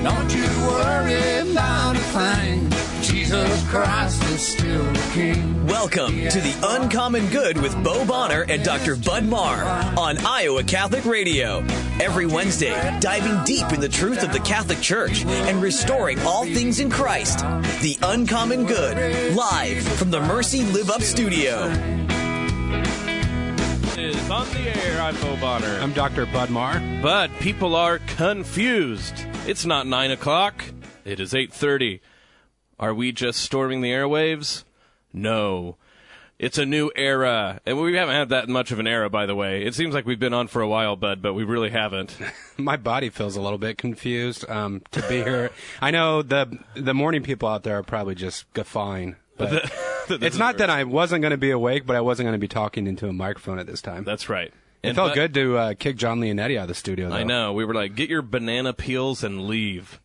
Don't you worry about a thing. Jesus Christ is still the King. Welcome to The Uncommon Good with Bo Bonner and Dr. Bud Marr on Iowa Catholic Radio. Every Wednesday, diving deep in the truth of the Catholic Church and restoring all things in Christ. The Uncommon Good, live from the Mercy Live Up studio. Is on the air. I'm Bo Bonner. I'm Dr. Bud Marr. But people are confused. It's not 9 o'clock. It is 8:30. Are we just storming the airwaves? No. It's a new era. And we haven't had that much of an era, by the way. It seems like we've been on for a while, Bud, but we really haven't. My body feels a little bit confused to be here. I know the morning people out there are probably just guffawing. But it's not that I wasn't going to be awake, but I wasn't going to be talking into a microphone at this time. That's right. It felt good to kick John Leonetti out of the studio, though. I know. We were like, get your banana peels and leave.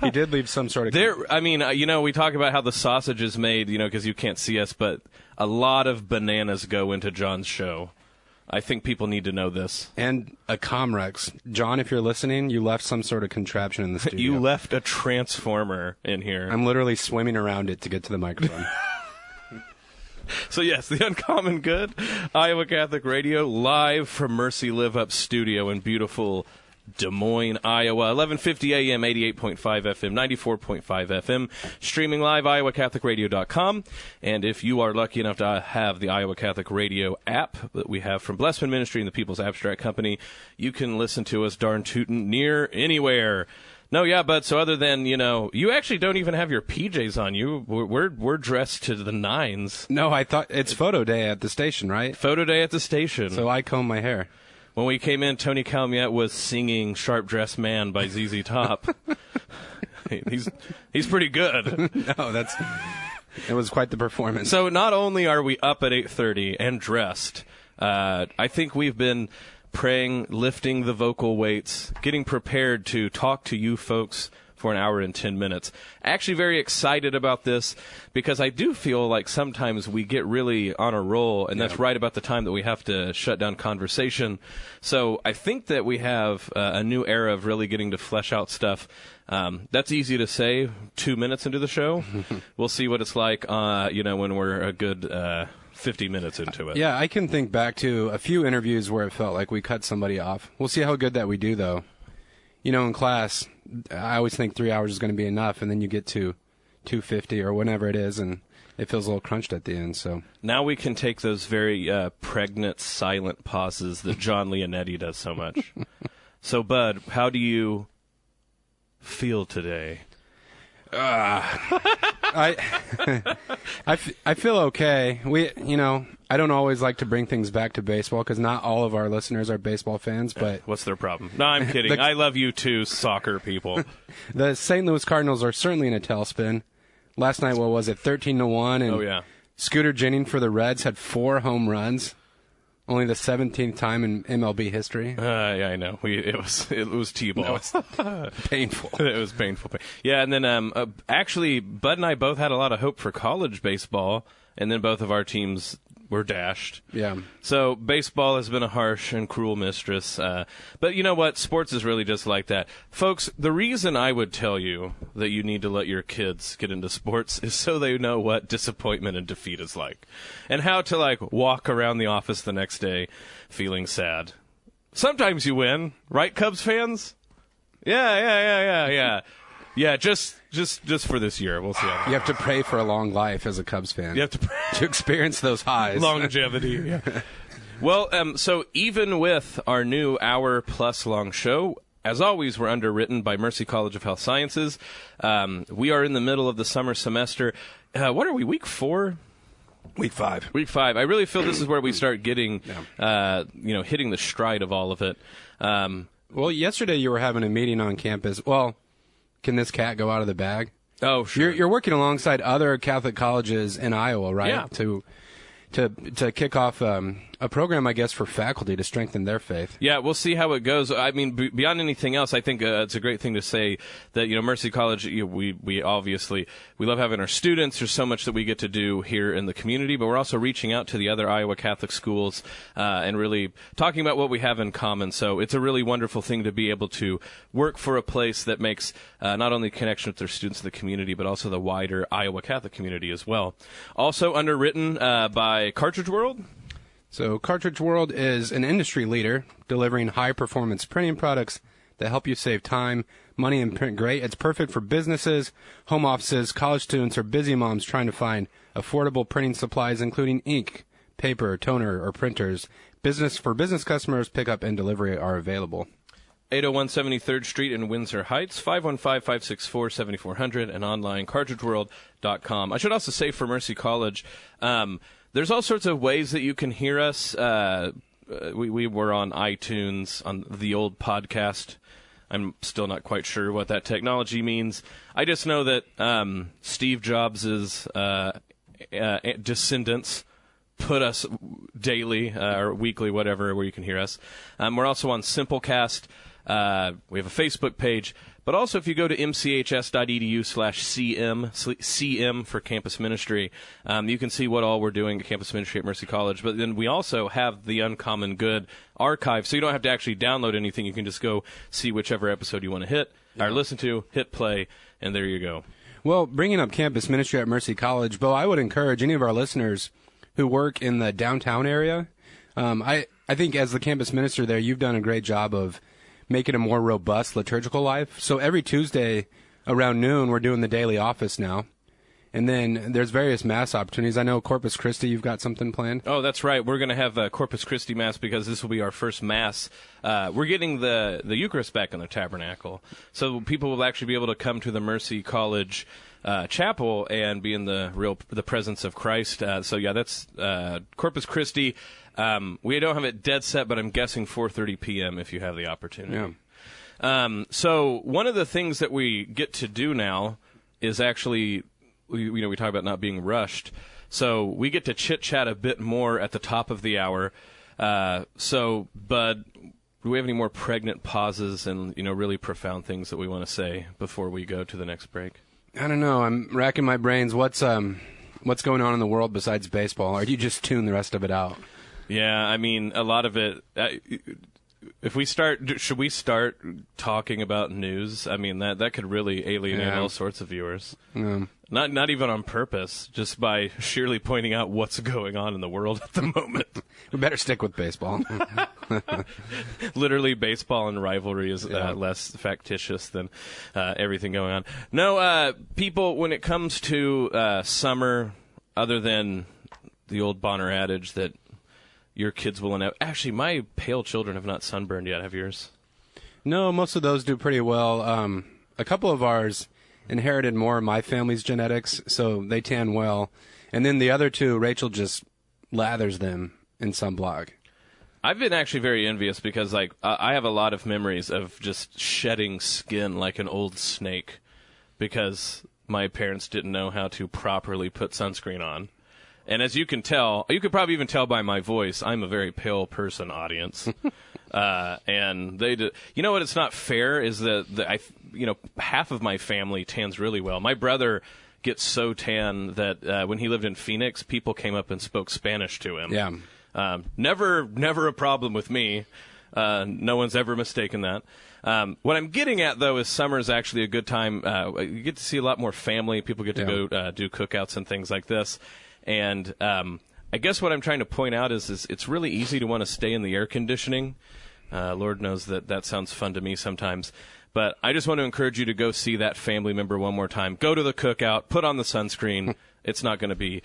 He did leave some sort of... we talk about how the sausage is made, because you can't see us, but a lot of bananas go into John's show. I think people need to know this. And a Comrex. John, if you're listening, you left some sort of contraption in the studio. You left a transformer in here. I'm literally swimming around it to get to the microphone. So, yes, The Uncommon Good, Iowa Catholic Radio, live from Mercy Live Up studio in beautiful Des Moines, Iowa, 1150 AM, 88.5 FM, 94.5 FM, streaming live, iowacatholicradio.com. And if you are lucky enough to have the Iowa Catholic Radio app that we have from Blessman Ministry and the People's Abstract Company, you can listen to us darn tootin' near anywhere. No, yeah, but so other than, you actually don't even have your PJs on you. We're dressed to the nines. No, I thought it's photo day at the station, right? Photo day at the station. So I comb my hair. When we came in, Tony Calmiette was singing Sharp Dressed Man by ZZ Top. He's pretty good. No, it was quite the performance. So not only are we up at 8:30 and dressed, I think we've been praying, lifting the vocal weights, getting prepared to talk to you folks for an hour and 10 minutes. Actually very excited about this because I do feel like sometimes we get really on a roll, and that's right about the time that we have to shut down conversation. So I think that we have a new era of really getting to flesh out stuff. That's easy to say 2 minutes into the show. We'll see what it's like, when we're a good 50 minutes into it. Yeah, I can think back to a few interviews where it felt like we cut somebody off. We'll see how good that we do, though. In class, I always think 3 hours is going to be enough, and then you get to 250 or whatever it is, and it feels a little crunched at the end. So now we can take those very pregnant, silent pauses that John Leonetti does so much. So, Bud, how do you feel today? I feel okay. I don't always like to bring things back to baseball because not all of our listeners are baseball fans. But what's their problem? No, I'm kidding. I love you too, soccer people. The St. Louis Cardinals are certainly in a tailspin. Last night, what was it, 13-1? And oh yeah. Scooter Jennings for the Reds had 4 home runs. Only the 17th time in MLB history. Yeah, I know. It was T-ball. Painful. It was painful. Yeah, and then actually, Bud and I both had a lot of hope for college baseball, and then both of our teams were dashed. Yeah. So baseball has been a harsh and cruel mistress. But you know what? Sports is really just like that. Folks, the reason I would tell you that you need to let your kids get into sports is so they know what disappointment and defeat is like. And how to, walk around the office the next day feeling sad. Sometimes you win, right, Cubs fans? Yeah. Yeah, just for this year. We'll see how you have to pray for a long life as a Cubs fan. You have to pray to experience those highs. Longevity. Yeah. Well, so even with our new hour-plus long show, as always, we're underwritten by Mercy College of Health Sciences. We are in the middle of the summer semester. What are we, week 4? Week 5. Week 5. I really feel this is where we start getting, hitting the stride of all of it. Well, yesterday you were having a meeting on campus. Well, can this cat go out of the bag? Oh, sure. You're working alongside other Catholic colleges in Iowa, right? Yeah. To kick off a program, I guess, for faculty to strengthen their faith. Yeah, we'll see how it goes. I mean, beyond anything else, I think it's a great thing to say that, Mercy College, we obviously, we love having our students. There's so much that we get to do here in the community, but we're also reaching out to the other Iowa Catholic schools and really talking about what we have in common. So it's a really wonderful thing to be able to work for a place that makes not only connection with their students in the community, but also the wider Iowa Catholic community as well. Also underwritten by Cartridge World. So Cartridge World is an industry leader delivering high-performance printing products that help you save time, money, and print great. It's perfect for businesses, home offices, college students, or busy moms trying to find affordable printing supplies, including ink, paper, toner, or printers. Business customers, pickup and delivery are available. 801 73rd Street in Windsor Heights, 515-564-7400, and online, cartridgeworld.com. I should also say for Mercy College, there's all sorts of ways that you can hear us. We were on iTunes, on the old podcast. I'm still not quite sure what that technology means. I just know that Steve Jobs' descendants put us daily or weekly, whatever, where you can hear us. We're also on Simplecast. We have a Facebook page. But also, if you go to mchs.edu/cm for campus ministry, you can see what all we're doing at campus ministry at Mercy College. But then we also have the Uncommon Good archive, so you don't have to actually download anything. You can just go see whichever episode you want to hit or listen to, hit play, and there you go. Well, bringing up campus ministry at Mercy College, Bo, I would encourage any of our listeners who work in the downtown area. I think as the campus minister there, you've done a great job of making a more robust liturgical life. So every Tuesday around noon, we're doing the daily office now. And then there's various Mass opportunities. I know Corpus Christi, you've got something planned? Oh, that's right. We're going to have a Corpus Christi Mass because this will be our first Mass. We're getting the Eucharist back in the tabernacle. So people will actually be able to come to the Mercy College chapel and be in the presence of Christ. That's Corpus Christi. We don't have it dead set, but I'm guessing 4:30 p.m. if you have the opportunity. Yeah. So one of the things that we get to do now is actually, we talk about not being rushed. So we get to chit-chat a bit more at the top of the hour. Bud, do we have any more pregnant pauses and, really profound things that we want to say before we go to the next break? I don't know. I'm racking my brains. What's going on in the world besides baseball? Or do you just tune the rest of it out? Yeah, I mean, a lot of it. Should we start talking about news? I mean, that could really alienate all sorts of viewers. Not even on purpose, just by sheerly pointing out what's going on in the world at the moment. We better stick with baseball. Literally, baseball and rivalry is less factitious than everything going on. No, people, when it comes to summer, other than the old Bonner adage that your kids will actually, my pale children have not sunburned yet. Have yours? No, most of those do pretty well. A couple of ours inherited more of my family's genetics, so they tan well. And then the other two, Rachel just lathers them in sunblock. I've been actually very envious because, I have a lot of memories of just shedding skin like an old snake because my parents didn't know how to properly put sunscreen on. And as you can tell, you could probably even tell by my voice, I'm a very pale person, audience. And they did. You know what? It's not fair is that half of my family tans really well. My brother gets so tan that when he lived in Phoenix, people came up and spoke Spanish to him. Yeah. Never a problem with me. No one's ever mistaken that. What I'm getting at, though, is summer is actually a good time. You get to see a lot more family. People get to go do cookouts and things like this. And I guess what I'm trying to point out is it's really easy to want to stay in the air conditioning. Lord knows that sounds fun to me sometimes. But I just want to encourage you to go see that family member one more time. Go to the cookout. Put on the sunscreen. It's not going to be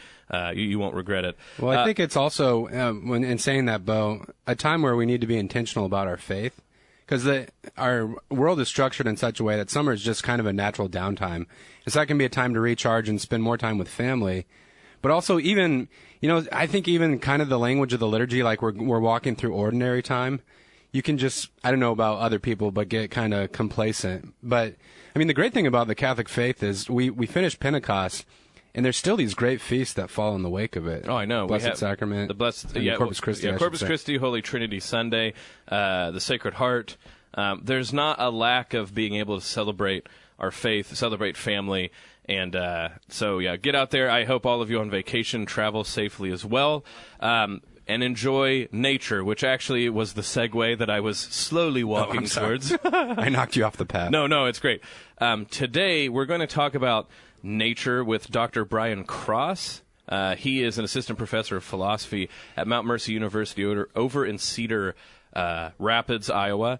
you won't regret it. Well, I think it's also, when in saying that, Bo, a time where we need to be intentional about our faith. Because our world is structured in such a way that summer is just kind of a natural downtime. So that can be a time to recharge and spend more time with family. But also even, I think even kind of the language of the liturgy, like we're walking through ordinary time, you can just, I don't know about other people, but get kind of complacent. But, I mean, the great thing about the Catholic faith is we finished Pentecost, And there's still these great feasts that fall in the wake of it. Oh, I know. Blessed Sacrament. The Blessed, Corpus Christi. Yeah, Corpus Christi, Holy Trinity Sunday, the Sacred Heart. There's not a lack of being able to celebrate our faith, celebrate family. And so, get out there. I hope all of you on vacation travel safely as well. And enjoy nature, which actually was the segue that I was slowly walking towards. I knocked you off the path. No, it's great. Today, we're going to talk about nature with Dr. Bryan Cross. He is an assistant professor of philosophy at Mount Mercy University over in Cedar Rapids, Iowa.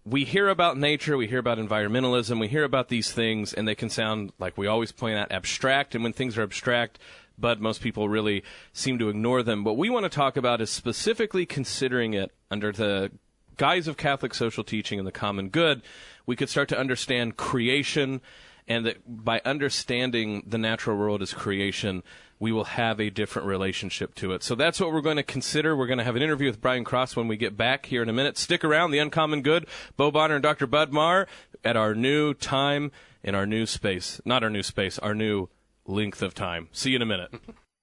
We hear about nature, we hear about environmentalism, we hear about these things, and they can sound, like we always point out, abstract. And when things are abstract, but most people really seem to ignore them. What we want to talk about is specifically considering it under the guise of Catholic social teaching and the common good. We could start to understand creation, and that by understanding the natural world as creation, we will have a different relationship to it. So that's what we're going to consider. We're going to have an interview with Bryan Cross when we get back here in a minute. Stick around. The Uncommon Good, Bo Bonner and Dr. Bud Marr at our new time in our new space. Not our new space, our new length of time. See you in a minute.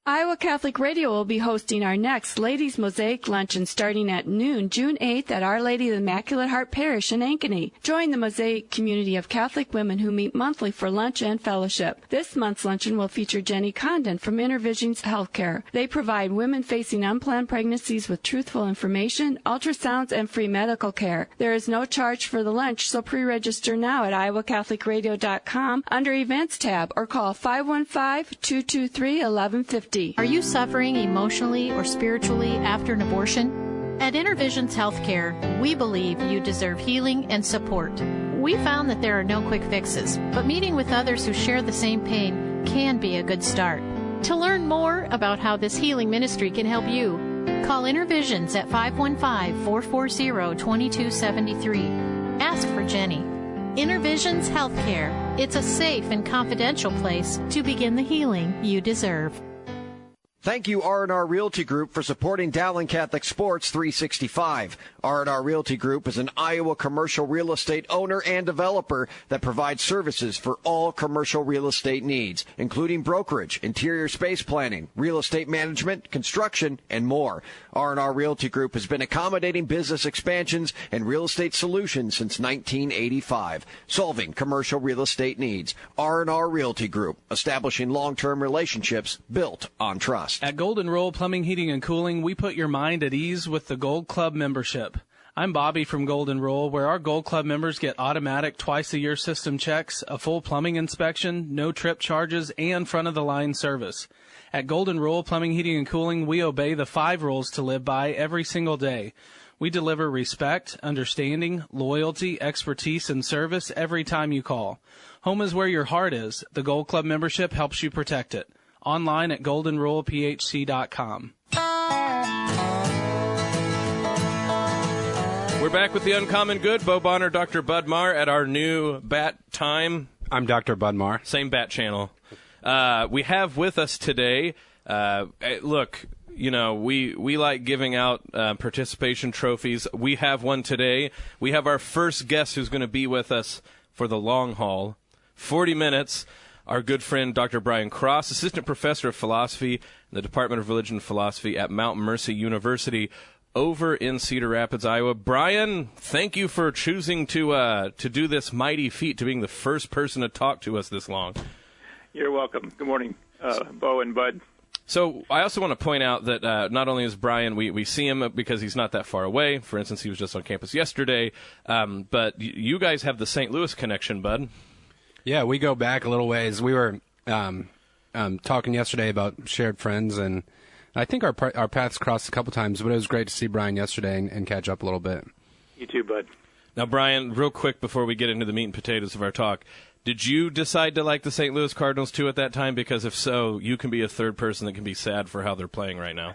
Iowa Catholic Radio will be hosting our next Ladies Mosaic Luncheon starting at noon, June 8th at Our Lady of the Immaculate Heart Parish in Ankeny. Join the Mosaic community of Catholic women who meet monthly for lunch and fellowship. This month's luncheon will feature Jenny Condon from Intervisions Healthcare. They provide women facing unplanned pregnancies with truthful information, ultrasounds, and free medical care. There is no charge for the lunch, so pre-register now at iowacatholicradio.com under Events tab or call 515-223-1150. Are you suffering emotionally or spiritually after an abortion? At Intervisions Healthcare, we believe you deserve healing and support. We found that there are no quick fixes, but meeting with others who share the same pain can be a good start. To learn more about how this healing ministry can help you, call Intervisions at 515-440-2273. Ask for Jenny. Intervisions Healthcare. It's a safe and confidential place to begin the healing you deserve. Thank you, R&R Realty Group, for supporting Dowling Catholic Sports 365. R&R Realty Group is an Iowa commercial real estate owner and developer that provides services for all commercial real estate needs, including brokerage, interior space planning, real estate management, construction, and more. R&R Realty Group has been accommodating business expansions and real estate solutions since 1985, solving commercial real estate needs. R&R Realty Group, establishing long-term relationships built on trust. At Golden Rule Plumbing, Heating, and Cooling, we put your mind at ease with the Gold Club membership. I'm Bobby from Golden Rule, where our Gold Club members get automatic twice-a-year system checks, a full plumbing inspection, no trip charges, and front-of-the-line service. At Golden Rule Plumbing, Heating, and Cooling, we obey the 5 rules to live by every single day. We deliver respect, understanding, loyalty, expertise, and service every time you call. Home is where your heart is. The Gold Club membership helps you protect it. Online at goldenrulephc.com. We're back with the Uncommon Good, Bo Bonner, Dr. Bud Marr at our new bat time. I'm Dr. Bud Marr. Same bat channel. We have with us today, look, you know, we like giving out participation trophies. We have one today. We have our first guest who's going to be with us for the long haul, 40 minutes. Our good friend, Dr. Bryan Cross, assistant professor of philosophy in the Department of Religion and Philosophy at Mount Mercy University over in Cedar Rapids, Iowa. Bryan, thank you for choosing to do this mighty feat, to being the first person to talk to us this long. You're welcome. Good morning, Bo and Bud. So I also want to point out that not only is Bryan, we see him because he's not that far away. For instance, he was just on campus yesterday. But you guys have the St. Louis connection, Bud. Yeah, we go back a little ways. We were talking yesterday about shared friends, and I think our paths crossed a couple times, but it was great to see Bryan yesterday and catch up a little bit. You too, Bud. Now, Bryan, real quick before we get into the meat and potatoes of our talk, did you decide to like the St. Louis Cardinals, too, at that time? Because if so, you can be a third person that can be sad for how they're playing right now.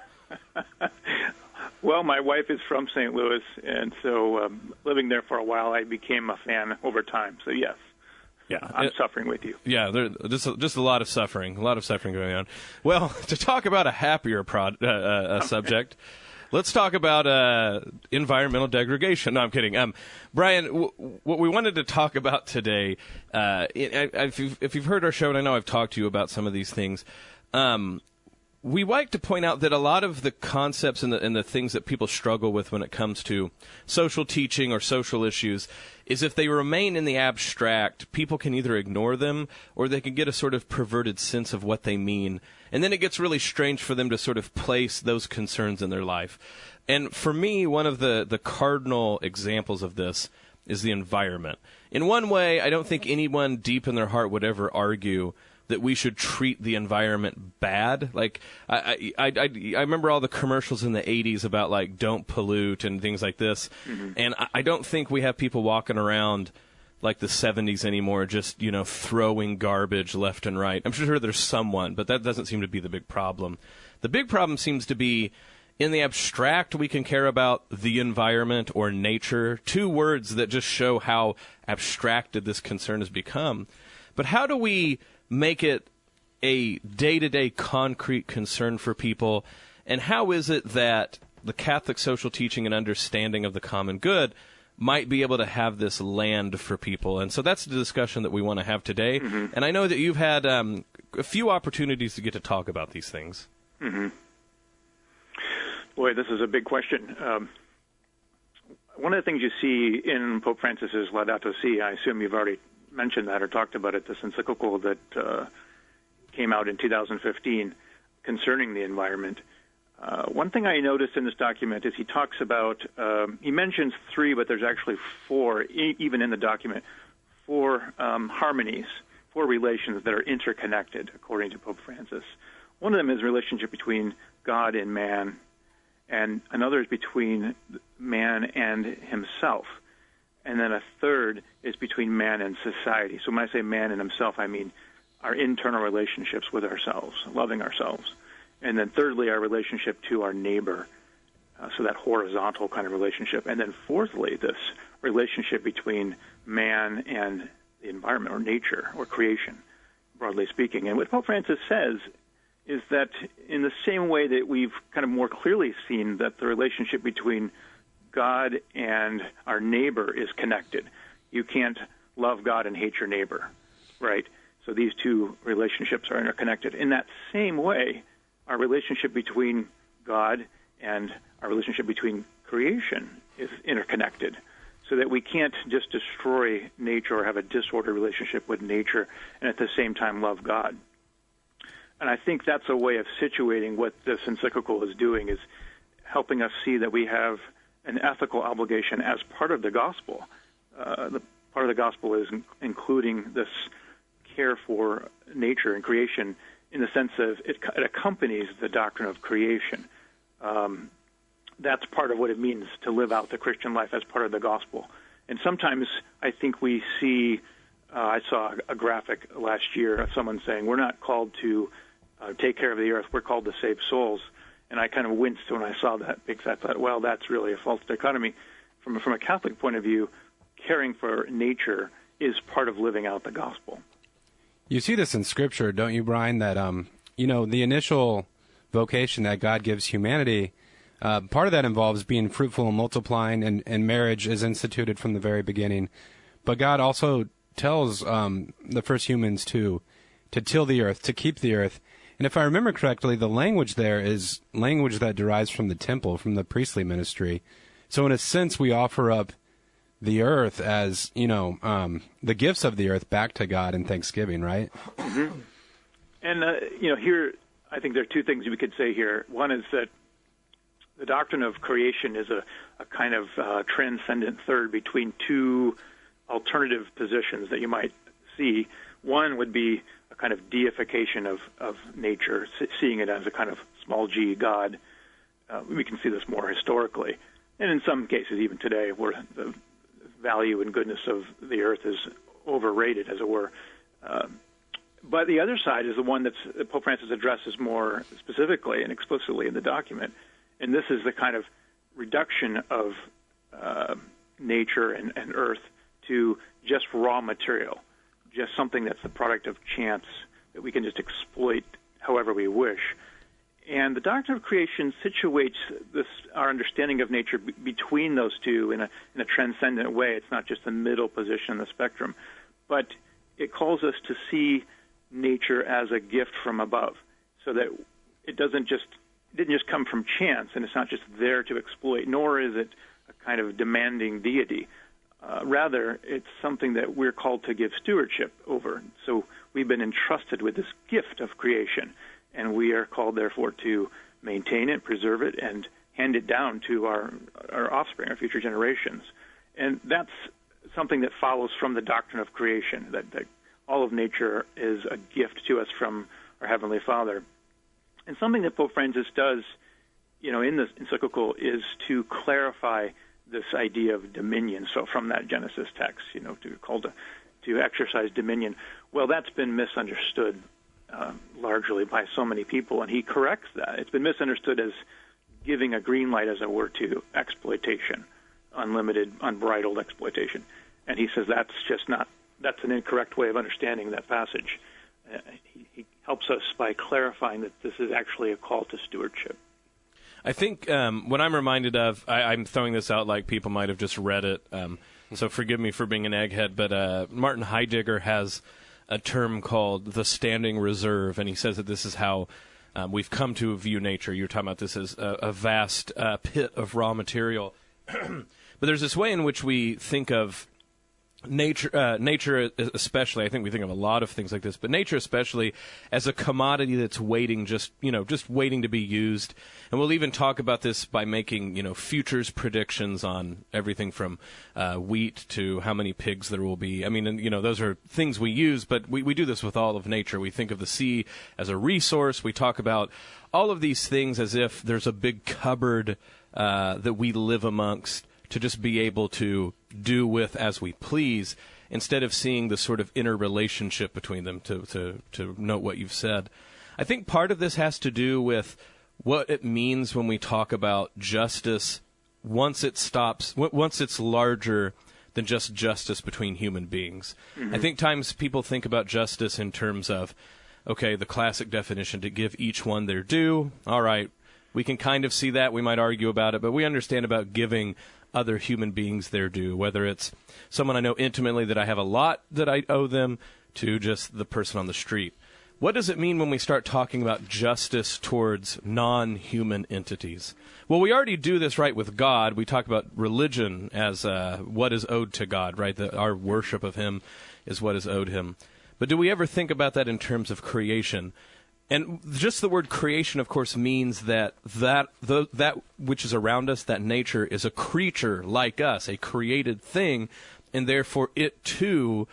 Well, my wife is from St. Louis, and so living there for a while, I became a fan over time. So, yes. Yeah, I'm suffering with you. Yeah, there's just a lot of suffering going on. Well, to talk about a happier subject, Let's talk about environmental degradation. No, I'm kidding. Brian, what we wanted to talk about today, if you've heard our show, and I know I've talked to you about some of these things, we like to point out that a lot of the concepts and the things that people struggle with when it comes to social teaching or social issues is if they remain in the abstract, people can either ignore them or they can get a sort of perverted sense of what they mean. And then it gets really strange for them to sort of place those concerns in their life. And for me, one of the cardinal examples of this is the environment. In one way, I don't think anyone deep in their heart would ever argue that we should treat the environment bad. Like, I remember all the commercials in the 80s about, like, don't pollute and things like this. Mm-hmm. And I don't think we have people walking around like the 70s anymore, just, throwing garbage left and right. I'm sure there's someone, but that doesn't seem to be the big problem. The big problem seems to be, in the abstract, we can care about the environment or nature, two words that just show how abstracted this concern has become. But how do we make it a day-to-day concrete concern for people, and how is it that the Catholic social teaching and understanding of the common good might be able to have this land for people? And so that's the discussion that we want to have today. Mm-hmm. And I know that you've had a few opportunities to get to talk about these things. Mm-hmm. Boy, this is a big question. One of the things you see in Pope Francis's Laudato Si, I assume you've already mentioned that or talked about it, this encyclical that came out in 2015 concerning the environment. One thing I noticed in this document is he talks about, he mentions 3, but there's actually 4, even in the document, 4 harmonies, 4 relations that are interconnected, according to Pope Francis. One of them is relationship between God and man, and another is between man and himself. And then a third is between man and society. So when I say man and himself, I mean our internal relationships with ourselves, loving ourselves. And then thirdly, our relationship to our neighbor, so that horizontal kind of relationship. And then fourthly, this relationship between man and the environment or nature or creation, broadly speaking. And what Pope Francis says is that in the same way that we've kind of more clearly seen that the relationship between God and our neighbor is connected. You can't love God and hate your neighbor, right? So these two relationships are interconnected. In that same way, our relationship between God and our relationship between creation is interconnected, so that we can't just destroy nature or have a disordered relationship with nature and at the same time love God. And I think that's a way of situating what this encyclical is doing, is helping us see that we have an ethical obligation as part of the gospel. The part of the gospel is including this care for nature and creation in the sense of it accompanies the doctrine of creation. That's part of what it means to live out the Christian life as part of the gospel. And sometimes I think we see, I saw a graphic last year of someone saying, we're not called to take care of the earth, we're called to save souls. And I kind of winced when I saw that, because I thought, well, that's really a false dichotomy. From a Catholic point of view, caring for nature is part of living out the gospel. You see this in Scripture, don't you, Brian, that, the initial vocation that God gives humanity, part of that involves being fruitful and multiplying, and marriage is instituted from the very beginning. But God also tells the first humans to till the earth, to keep the earth. And if I remember correctly, the language there is language that derives from the temple, from the priestly ministry. So in a sense, we offer up the earth as, the gifts of the earth back to God in thanksgiving, right? Mm-hmm. And, here, I think there are 2 things we could say here. One is that the doctrine of creation is a kind of transcendent third between 2 alternative positions that you might see. One would be a kind of deification of nature, seeing it as a kind of small g God. We can see this more historically. And in some cases, even today, where the value and goodness of the earth is overrated, as it were. But the other side is the one that Pope Francis addresses more specifically and explicitly in the document. And this is the kind of reduction of nature and earth to just raw material, just something that's the product of chance that we can just exploit however we wish. And the doctrine of creation situates our understanding of nature between those two in a transcendent way. It's not just the middle position in the spectrum, but it calls us to see nature as a gift from above, so that it didn't just come from chance, and it's not just there to exploit, nor is it a kind of demanding deity. Rather, it's something that we're called to give stewardship over. So we've been entrusted with this gift of creation, and we are called, therefore, to maintain it, preserve it, and hand it down to our offspring, our future generations. And that's something that follows from the doctrine of creation, that all of nature is a gift to us from our Heavenly Father. And something that Pope Francis does, in this encyclical is to clarify this idea of dominion. So from that Genesis text, to exercise dominion. Well, that's been misunderstood largely by so many people, and he corrects that. It's been misunderstood as giving a green light, as it were, to exploitation, unlimited, unbridled exploitation. And he says that's an incorrect way of understanding that passage. He helps us by clarifying that this is actually a call to stewardship. I think what I'm reminded of, I'm throwing this out like people might have just read it, so forgive me for being an egghead, but Martin Heidegger has a term called the standing reserve, and he says that this is how we've come to view nature. You're talking about this as a vast pit of raw material. But there's this way in which we think of nature especially. I think we think of a lot of things like this, but nature especially as a commodity that's waiting, just waiting to be used. And we'll even talk about this by making futures predictions on everything from wheat to how many pigs there will be. I mean, those are things we use, but we do this with all of nature. We think of the sea as a resource. We talk about all of these things as if there's a big cupboard that we live amongst, to just be able to do with as we please, instead of seeing the sort of interrelationship between them, to note what you've said. I think part of this has to do with what it means when we talk about justice once it's larger than just justice between human beings. Mm-hmm. I think times people think about justice in terms of, okay, the classic definition, to give each one their due. All right, we can kind of see that. We might argue about it, but we understand about giving other human beings their due, whether it's someone I know intimately that I have a lot that I owe them, to just the person on the street. What does it mean when we start talking about justice towards non-human entities? Well, we already do this, right, with God. We talk about religion as what is owed to God, right? Our worship of Him is what is owed Him. But do we ever think about that in terms of creation? And just the word creation, of course, means that which is around us, that nature, is a creature like us, a created thing, and therefore it too,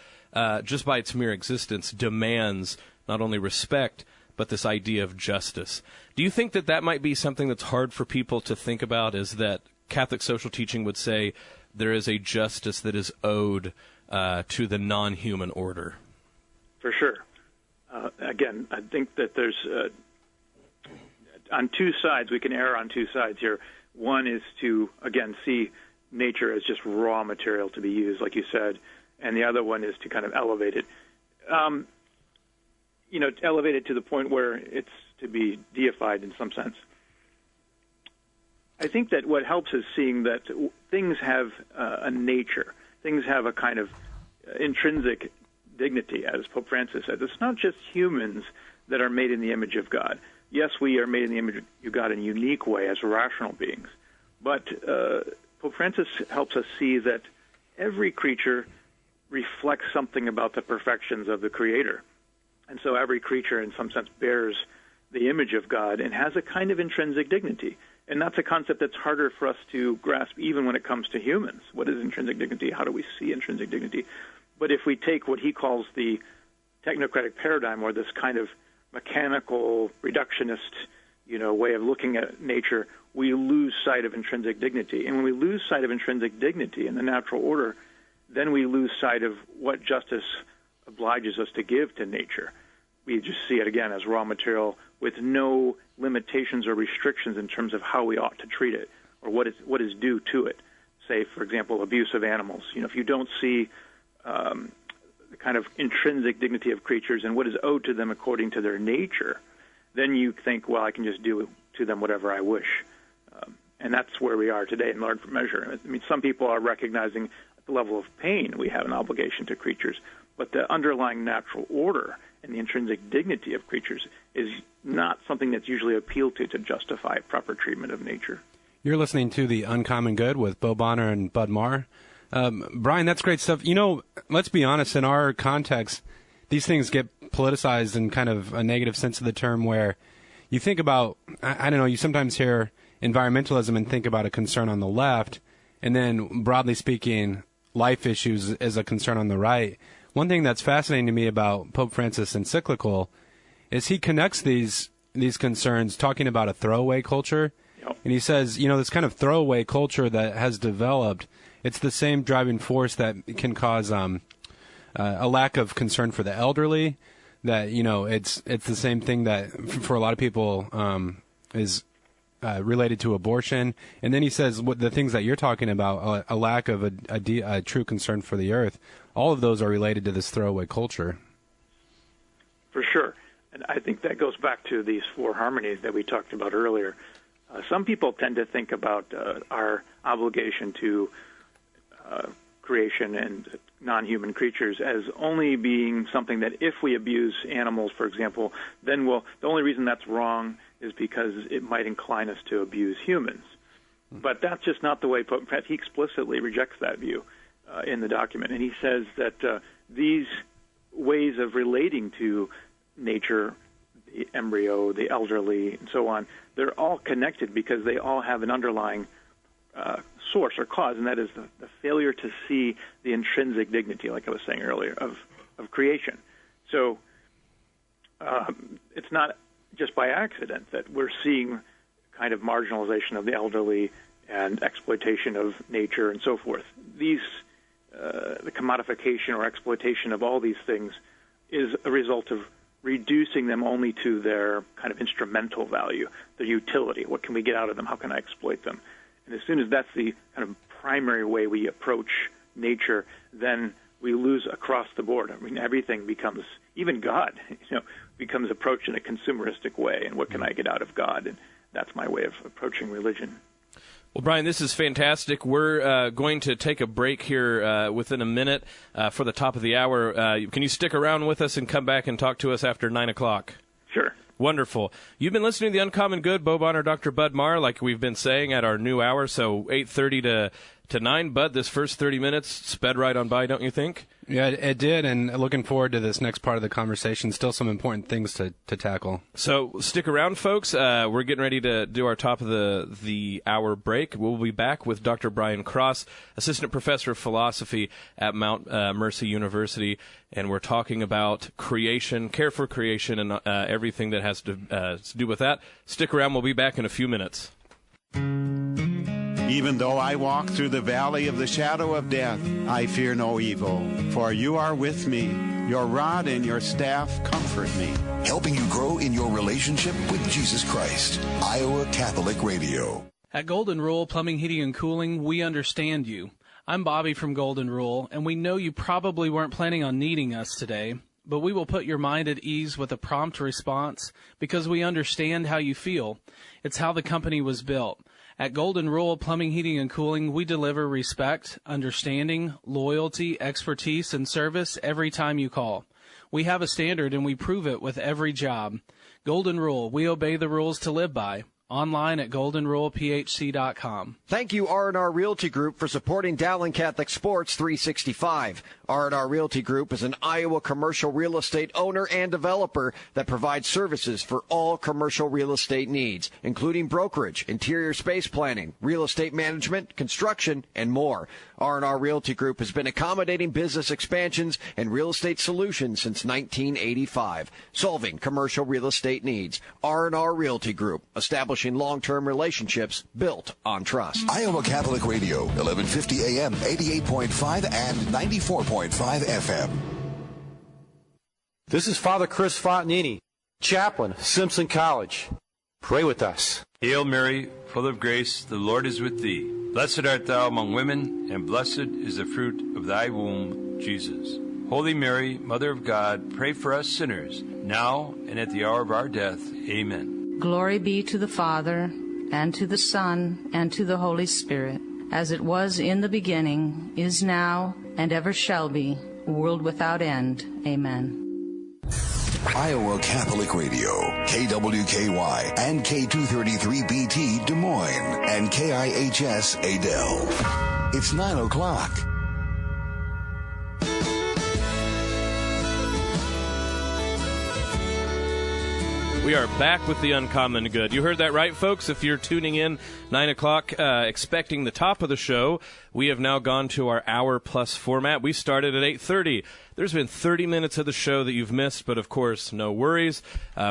just by its mere existence, demands not only respect, but this idea of justice. Do you think that might be something that's hard for people to think about, is that Catholic social teaching would say there is a justice that is owed to the non-human order? For sure. Again, I think that there's, on two sides, we can err on two sides here. One is to, again, see nature as just raw material to be used, like you said, and the other one is to kind of elevate it. Elevate it to the point where it's to be deified in some sense. I think that what helps is seeing that things have a nature. Things have a kind of intrinsic dignity, as Pope Francis said. It's not just humans that are made in the image of God. Yes, we are made in the image of God in a unique way as rational beings, but Pope Francis helps us see that every creature reflects something about the perfections of the Creator. And so every creature, in some sense, bears the image of God and has a kind of intrinsic dignity. And that's a concept that's harder for us to grasp even when it comes to humans. What is intrinsic dignity? How do we see intrinsic dignity? But if we take what he calls the technocratic paradigm, or this kind of mechanical, reductionist, way of looking at nature, we lose sight of intrinsic dignity. And when we lose sight of intrinsic dignity in the natural order, then we lose sight of what justice obliges us to give to nature. We just see it, again, as raw material with no limitations or restrictions in terms of how we ought to treat it or what is due to it. Say, for example, abuse of animals. If you don't see the kind of intrinsic dignity of creatures and what is owed to them according to their nature, then you think, well, I can just do to them whatever I wish. And that's where we are today in large measure. I mean, some people are recognizing at the level of pain we have an obligation to creatures, but the underlying natural order and the intrinsic dignity of creatures is not something that's usually appealed to justify proper treatment of nature. You're listening to The Uncommon Good with Bo Bonner and Bud Marr. Bryan, that's great stuff. You know, let's be honest, in our context, these things get politicized in kind of a negative sense of the term, where you think about, I don't know, you sometimes hear environmentalism and think about a concern on the left, and then broadly speaking, life issues is a concern on the right. One thing that's fascinating to me about Pope Francis' encyclical is he connects these concerns talking about a throwaway culture. Yep. And he says, you know, this kind of throwaway culture that has developed, it's the same driving force that can cause a lack of concern for the elderly. That, you know, it's the same thing that for a lot of people is related to abortion. And then he says the things that you're talking about, a lack of a true concern for the earth, all of those are related to this throwaway culture. For sure. And I think that goes back to these four harmonies that we talked about earlier. Some people tend to think about our obligation to creation and non-human creatures as only being something that if we abuse animals, for example, then the only reason that's wrong is because it might incline us to abuse humans. But that's just not the way Pope Francis, he explicitly rejects that view in the document. And he says that these ways of relating to nature, the embryo, the elderly, and so on, they're all connected because they all have an underlying source or cause, and that is the failure to see the intrinsic dignity, like I was saying earlier, of creation. So it's not just by accident that we're seeing kind of marginalization of the elderly and exploitation of nature and so forth. These, the commodification or exploitation of all these things is a result of reducing them only to their kind of instrumental value, their utility. What can we get out of them? How can I exploit them? And as soon as that's the kind of primary way we approach nature, then we lose across the board. I mean, everything becomes, even God, becomes approached in a consumeristic way. And what can I get out of God? And that's my way of approaching religion. Well, Bryan, this is fantastic. We're going to take a break here within a minute for the top of the hour. Can you stick around with us and come back and talk to us after 9 o'clock? Sure. Wonderful. You've been listening to The Uncommon Good, Bo Bonner, Dr. Bud Marr, like we've been saying at our new hour, so 8:30 to 9. Bud, this first 30 minutes sped right on by, don't you think? Yeah, it did, and looking forward to this next part of the conversation. Still some important things to tackle. So stick around, folks. We're getting ready to do our top of the hour break. We'll be back with Dr. Bryan Cross, Assistant Professor of Philosophy at Mount Mercy University, and we're talking about creation, care for creation, and everything that has to do with that. Stick around. We'll be back in a few minutes. Even though I walk through the valley of the shadow of death, I fear no evil, for you are with me. Your rod and your staff comfort me. Helping you grow in your relationship with Jesus Christ. Iowa Catholic Radio. At Golden Rule Plumbing, Heating, and Cooling, we understand you. I'm Bobby from Golden Rule, and we know you probably weren't planning on needing us today, but we will put your mind at ease with a prompt response because we understand how you feel. It's how the company was built. At Golden Rule Plumbing, Heating, and Cooling, we deliver respect, understanding, loyalty, expertise, and service every time you call. We have a standard, and we prove it with every job. Golden Rule, we obey the rules to live by. Online at goldenrulephc.com. Thank you, R&R Realty Group, for supporting Dowling Catholic Sports 365. R&R Realty Group is an Iowa commercial real estate owner and developer that provides services for all commercial real estate needs, including brokerage, interior space planning, real estate management, construction, and more. R&R Realty Group has been accommodating business expansions and real estate solutions since 1985, solving commercial real estate needs. R&R Realty Group, establishing long-term relationships built on trust. Iowa Catholic Radio, 1150 AM, 88.5 and 94.5 FM. This is Father Chris Fontanini, chaplain, Simpson College. Pray with us. Hail Mary, full of grace, the Lord is with thee. Blessed art thou among women, and blessed is the fruit of thy womb, Jesus. Holy Mary, Mother of God, pray for us sinners, now and at the hour of our death. Amen. Glory be to the Father, and to the Son, and to the Holy Spirit, as it was in the beginning, is now, and ever shall be, world without end. Amen. Iowa Catholic Radio, KWKY and K233BT Des Moines, and KIHS Adel. It's 9 o'clock. We are back with the Uncommon Good. You heard that right, folks. If you're tuning in 9 o'clock, expecting the top of the show, we have now gone to our hour-plus format. We started at 8:30. There's been 30 minutes of the show that you've missed, but of course, no worries.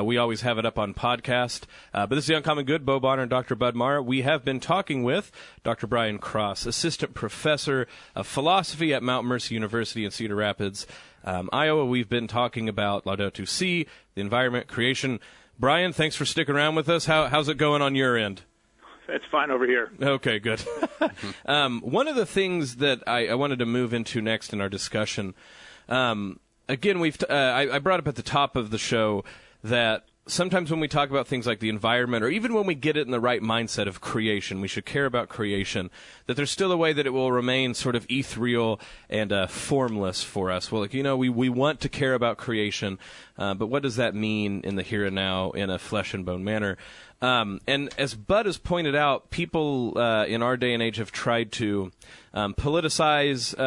We always have it up on podcast. But this is the Uncommon Good, Bo Bonner and Dr. Bud Marr. We have been talking with Dr. Bryan Cross, Assistant Professor of Philosophy at Mount Mercy University in Cedar Rapids, Iowa. We've been talking about Laudato Si, the environment, creation. Bryan, thanks for sticking around with us. How's it going on your end? It's fine over here. Okay, good. One of the things that I wanted to move into next in our discussion, again, I brought up at the top of the show that sometimes when we talk about things like the environment, or even when we get it in the right mindset of creation, we should care about creation, that there's still a way that it will remain sort of ethereal and formless for us. Well, we want to care about creation, but what does that mean in the here and now in a flesh and bone manner? And as Bud has pointed out, people in our day and age have tried to politicize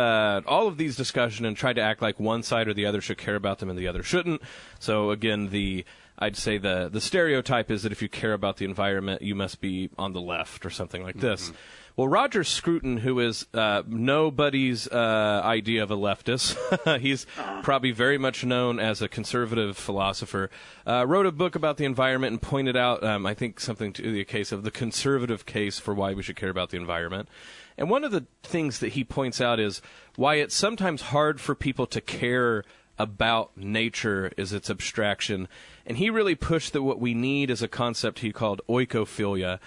all of these discussions and tried to act like one side or the other should care about them and the other shouldn't. So again, I'd say the stereotype is that if you care about the environment, you must be on the left or something like this. Well, Roger Scruton, who is nobody's idea of a leftist, he's probably very much known as a conservative philosopher, wrote a book about the environment and pointed out, I think, something to the case of the conservative case for why we should care about the environment. And one of the things that he points out is why it's sometimes hard for people to care about nature is its abstraction. And he really pushed that what we need is a concept he called oikophilia.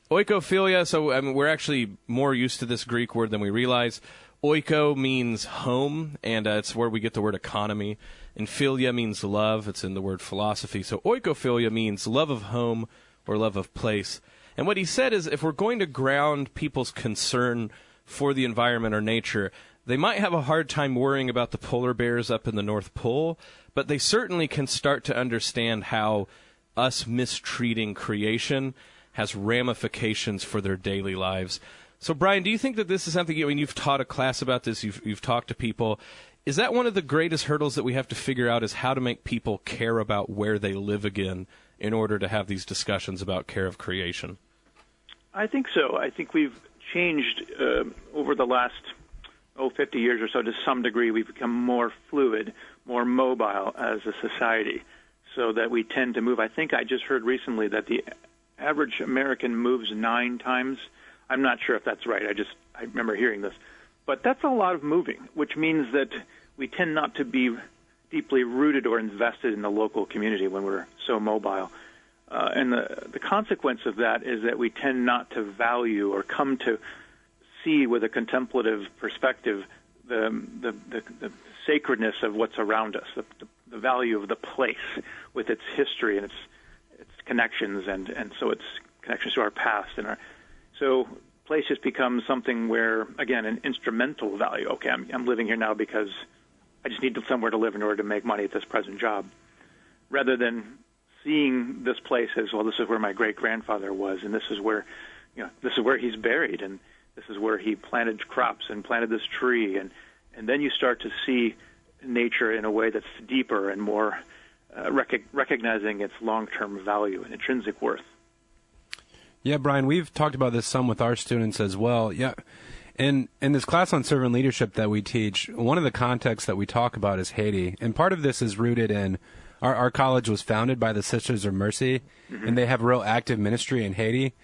Oikophilia, so we're actually more used to this Greek word than we realize. Oiko means home, and it's where we get the word economy. And philia means love. It's in the word philosophy. So oikophilia means love of home or love of place. And what he said is if we're going to ground people's concern for the environment or nature, they might have a hard time worrying about the polar bears up in the North Pole, but they certainly can start to understand how us mistreating creation has ramifications for their daily lives. So, Bryan, do you think that this is something, you've taught a class about this, you've talked to people, is that one of the greatest hurdles that we have to figure out is how to make people care about where they live again in order to have these discussions about care of creation? I think so. I think we've changed over the last 50 years or so. To some degree, we've become more fluid, more mobile as a society, so that we tend to move. I think I just heard recently that the average American moves 9 times. I'm not sure if that's right. I remember hearing this. But that's a lot of moving, which means that we tend not to be deeply rooted or invested in the local community when we're so mobile. And the consequence of that is that we tend not to value or come to see with a contemplative perspective the sacredness of what's around us, the value of the place with its history and its connections, and so its connections to our past. So place just becomes something where, again, an instrumental value. Okay, I'm living here now because I just need somewhere to live in order to make money at this present job, rather than seeing this place as, well, this is where my great-grandfather was, and this is where he's buried, and this is where he planted crops and planted this tree, and then you start to see nature in a way that's deeper and more recognizing its long-term value and intrinsic worth. Yeah, Bryan, we've talked about this some with our students as well. Yeah, in this class on servant leadership that we teach, one of the contexts that we talk about is Haiti, and part of this is rooted in our college was founded by the Sisters of Mercy, and they have real active ministry in Haiti.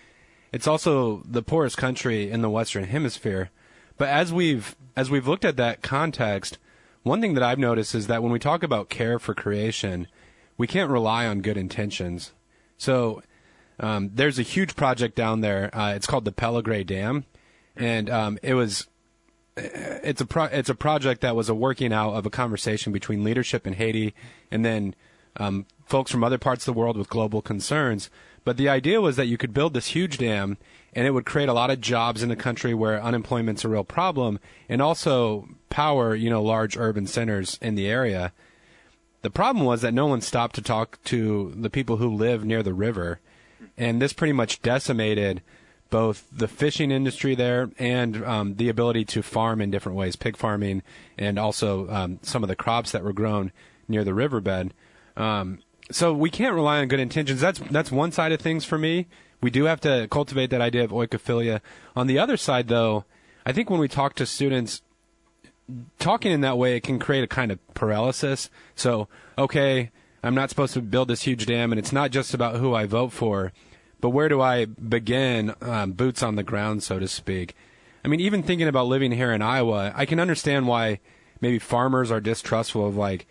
It's also the poorest country in the Western Hemisphere. But as we've looked at that context, one thing that I've noticed is that when we talk about care for creation, we can't rely on good intentions. So there's a huge project down there. It's called the Pellegray Dam, and it was it's a project that was a working out of a conversation between leadership in Haiti and then folks from other parts of the world with global concerns. But the idea was that you could build this huge dam, and it would create a lot of jobs in a country where unemployment's a real problem, and also power, large urban centers in the area. The problem was that no one stopped to talk to the people who live near the river, and this pretty much decimated both the fishing industry there and the ability to farm in different ways, pig farming, and also some of the crops that were grown near the riverbed. So we can't rely on good intentions. That's one side of things for me. We do have to cultivate that idea of oikophilia. On the other side, though, I think when we talk to students, talking in that way, it can create a kind of paralysis. So, okay, I'm not supposed to build this huge dam, and it's not just about who I vote for, but where do I begin, boots on the ground, so to speak? I mean, even thinking about living here in Iowa, I can understand why maybe farmers are distrustful of, like,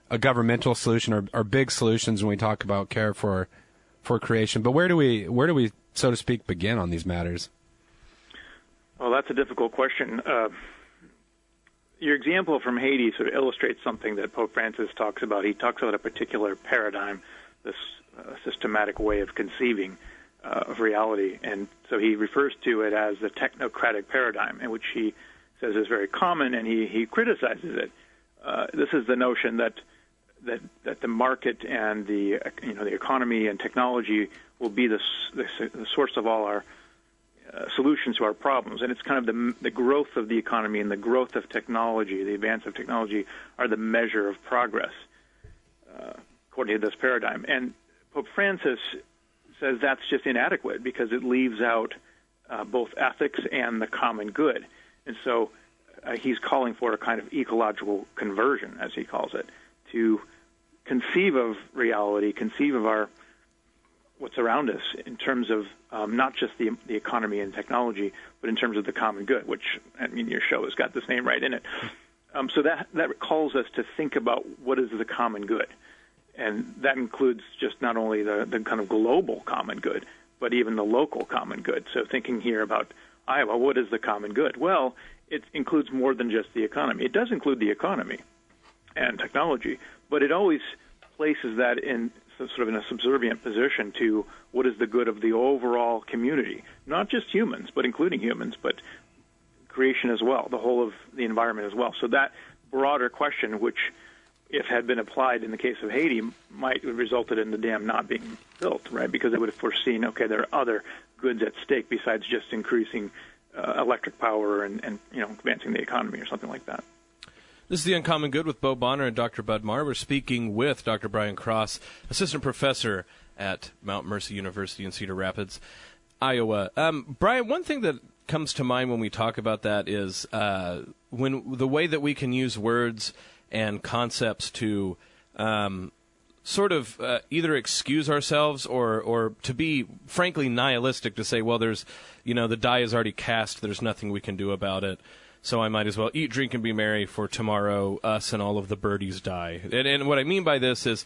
a governmental solution or big solutions when we talk about care for creation. But where do we, so to speak, begin on these matters? Well, that's a difficult question. Your example from Haiti sort of illustrates something that Pope Francis talks about. He talks about a particular paradigm, this systematic way of conceiving of reality. And so he refers to it as the technocratic paradigm, in which he says is very common, and he criticizes it. This is the notion that the market and the economy and technology will be the source of all our solutions to our problems, and it's kind of the growth of the economy and the growth of technology, the advance of technology, are the measure of progress, according to this paradigm. And Pope Francis says that's just inadequate because it leaves out both ethics and the common good, and so he's calling for a kind of ecological conversion, as he calls it, to conceive of reality, conceive of what's around us in terms of not just the economy and technology, but in terms of the common good, which, I mean, your show has got this name right in it. So that calls us to think about what is the common good. And that includes just not only the kind of global common good, but even the local common good. So thinking here about Iowa, what is the common good? Well, it includes more than just the economy. It does include the economy and technology, but it always places that in sort of in a subservient position to what is the good of the overall community, not just humans, but including humans, but creation as well, the whole of the environment as well. So that broader question, which if had been applied in the case of Haiti, might have resulted in the dam not being built, right? Because it would have foreseen, okay, there are other goods at stake besides just increasing electric power and advancing the economy or something like that. This is The Uncommon Good with Bo Bonner and Dr. Bud Marr. We're speaking with Dr. Bryan Cross, assistant professor at Mount Mercy University in Cedar Rapids, Iowa. Bryan, one thing that comes to mind when we talk about that is when the way that we can use words and concepts to sort of either excuse ourselves or to be frankly nihilistic, to say, well, there's, the die is already cast, there's nothing we can do about it. So I might as well eat, drink, and be merry, for tomorrow us and all of the birdies die. And what I mean by this is,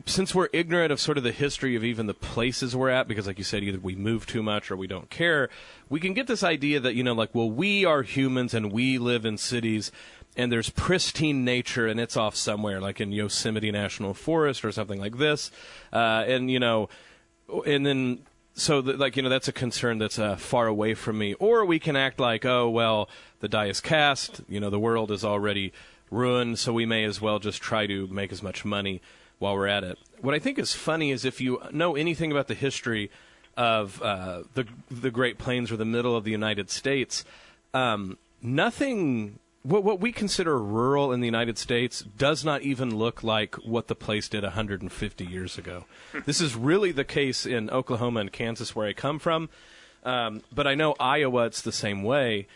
since we're ignorant of sort of the history of even the places we're at, because like you said, either we move too much or we don't care, we can get this idea that, we are humans and we live in cities and there's pristine nature and it's off somewhere, like in Yosemite National Forest or something like this. So that's a concern that's far away from me. Or we can act like, oh, well, the die is cast, the world is already ruined, so we may as well just try to make as much money while we're at it. What I think is funny is if you know anything about the history of the Great Plains or the middle of the United States, nothing... What we consider rural in the United States does not even look like what the place did 150 years ago. This is really the case in Oklahoma and Kansas, where I come from. But I know Iowa, it's the same way.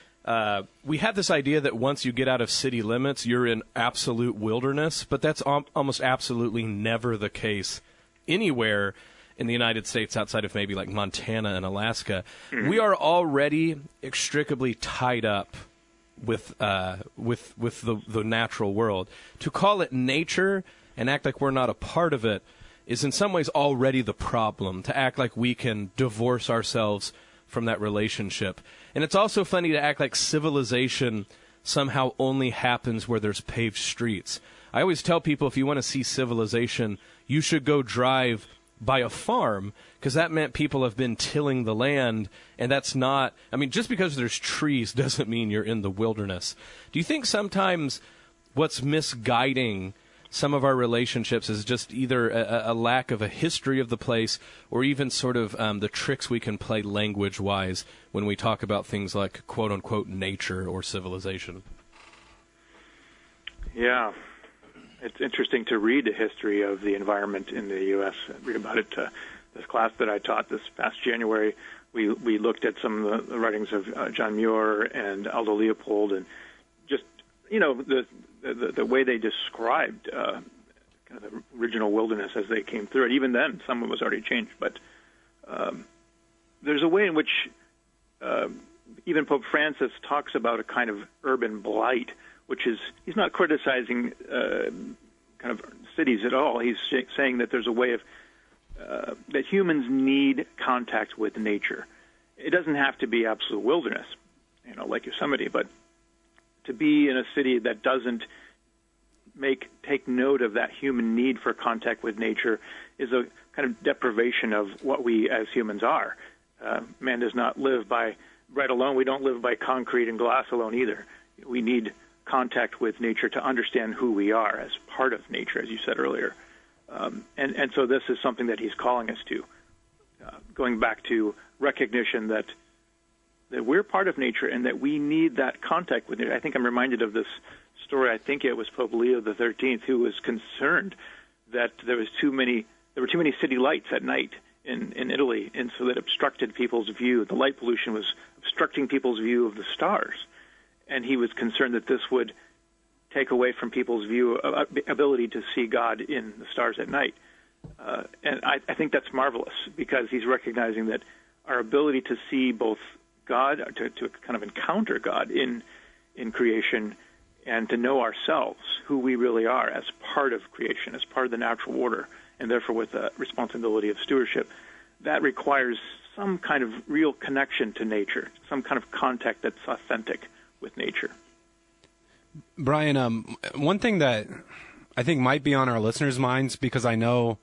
We have this idea that once you get out of city limits, you're in absolute wilderness, but that's almost absolutely never the case anywhere in the United States outside of maybe like Montana and Alaska. We are already inextricably tied up with the natural world. To call it nature and act like we're not a part of it is in some ways already the problem. To act like we can divorce ourselves from that relationship. And it's also funny to act like civilization somehow only happens where there's paved streets. I always tell people, if you want to see civilization, you should go drive by a farm, because that meant people have been tilling the land, and that's not, I mean, just because there's trees doesn't mean you're in the wilderness. Do you think sometimes what's misguiding some of our relationships is just either a lack of a history of the place, or even sort of the tricks we can play language-wise when we talk about things like quote-unquote nature or civilization? Yeah. It's interesting to read the history of the environment in the U.S. Read about it. This class that I taught this past January, we looked at some of the writings of John Muir and Aldo Leopold, and just, you know, the way they described kind of the original wilderness as they came through it. Even then, some of it was already changed, but there's a way in which even Pope Francis talks about a kind of urban blight, which is, he's not criticizing kind of cities at all. He's saying that there's a way of, that humans need contact with nature. It doesn't have to be absolute wilderness, you know, like Yosemite, but to be in a city that doesn't take note of that human need for contact with nature is a kind of deprivation of what we as humans are. Man does not live by bread alone. We don't live by concrete and glass alone either. We need contact with nature to understand who we are as part of nature, as you said earlier. And so this is something that he's calling us to, going back to recognition that we're part of nature and that we need that contact with nature. I think I'm reminded of this story. I think it was Pope Leo XIII who was concerned that there were too many city lights at night in Italy, and so that obstructed people's view. The light pollution was obstructing people's view of the stars. And he was concerned that this would take away from people's view of ability to see God in the stars at night. And I think that's marvelous, because he's recognizing that our ability to see both God, to kind of encounter God in creation, and to know ourselves, who we really are as part of creation, as part of the natural order, and therefore with the responsibility of stewardship, that requires some kind of real connection to nature, some kind of contact that's authentic with nature. Bryan, one thing that I think might be on our listeners' minds, because I know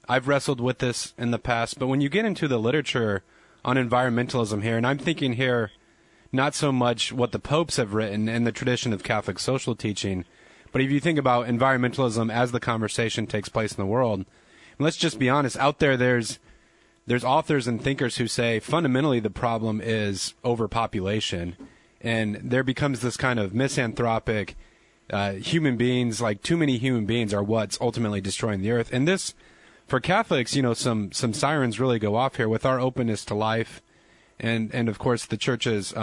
I've wrestled with this in the past, but when you get into the literature on environmentalism here, and I'm thinking here not so much what the popes have written in the tradition of Catholic social teaching, but if you think about environmentalism as the conversation takes place in the world, and let's just be honest, out there's authors and thinkers who say fundamentally the problem is overpopulation. And there becomes this kind of misanthropic human beings, like too many human beings are what's ultimately destroying the earth. And this, for Catholics, you know, some sirens really go off here with our openness to life, and of course the Church's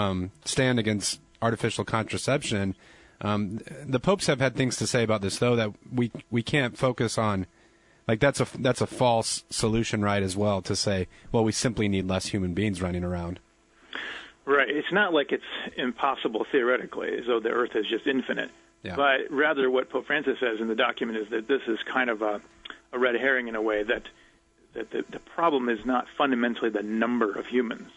stand against artificial contraception. The popes have had things to say about this, though, that we can't focus on. Like that's a false solution, right? As well, to say, well, we simply need less human beings running around. Right. It's not like it's impossible theoretically, as though the earth is just infinite. Yeah. But rather what Pope Francis says in the document is that this is kind of a red herring in a way, that the problem is not fundamentally the number of humans.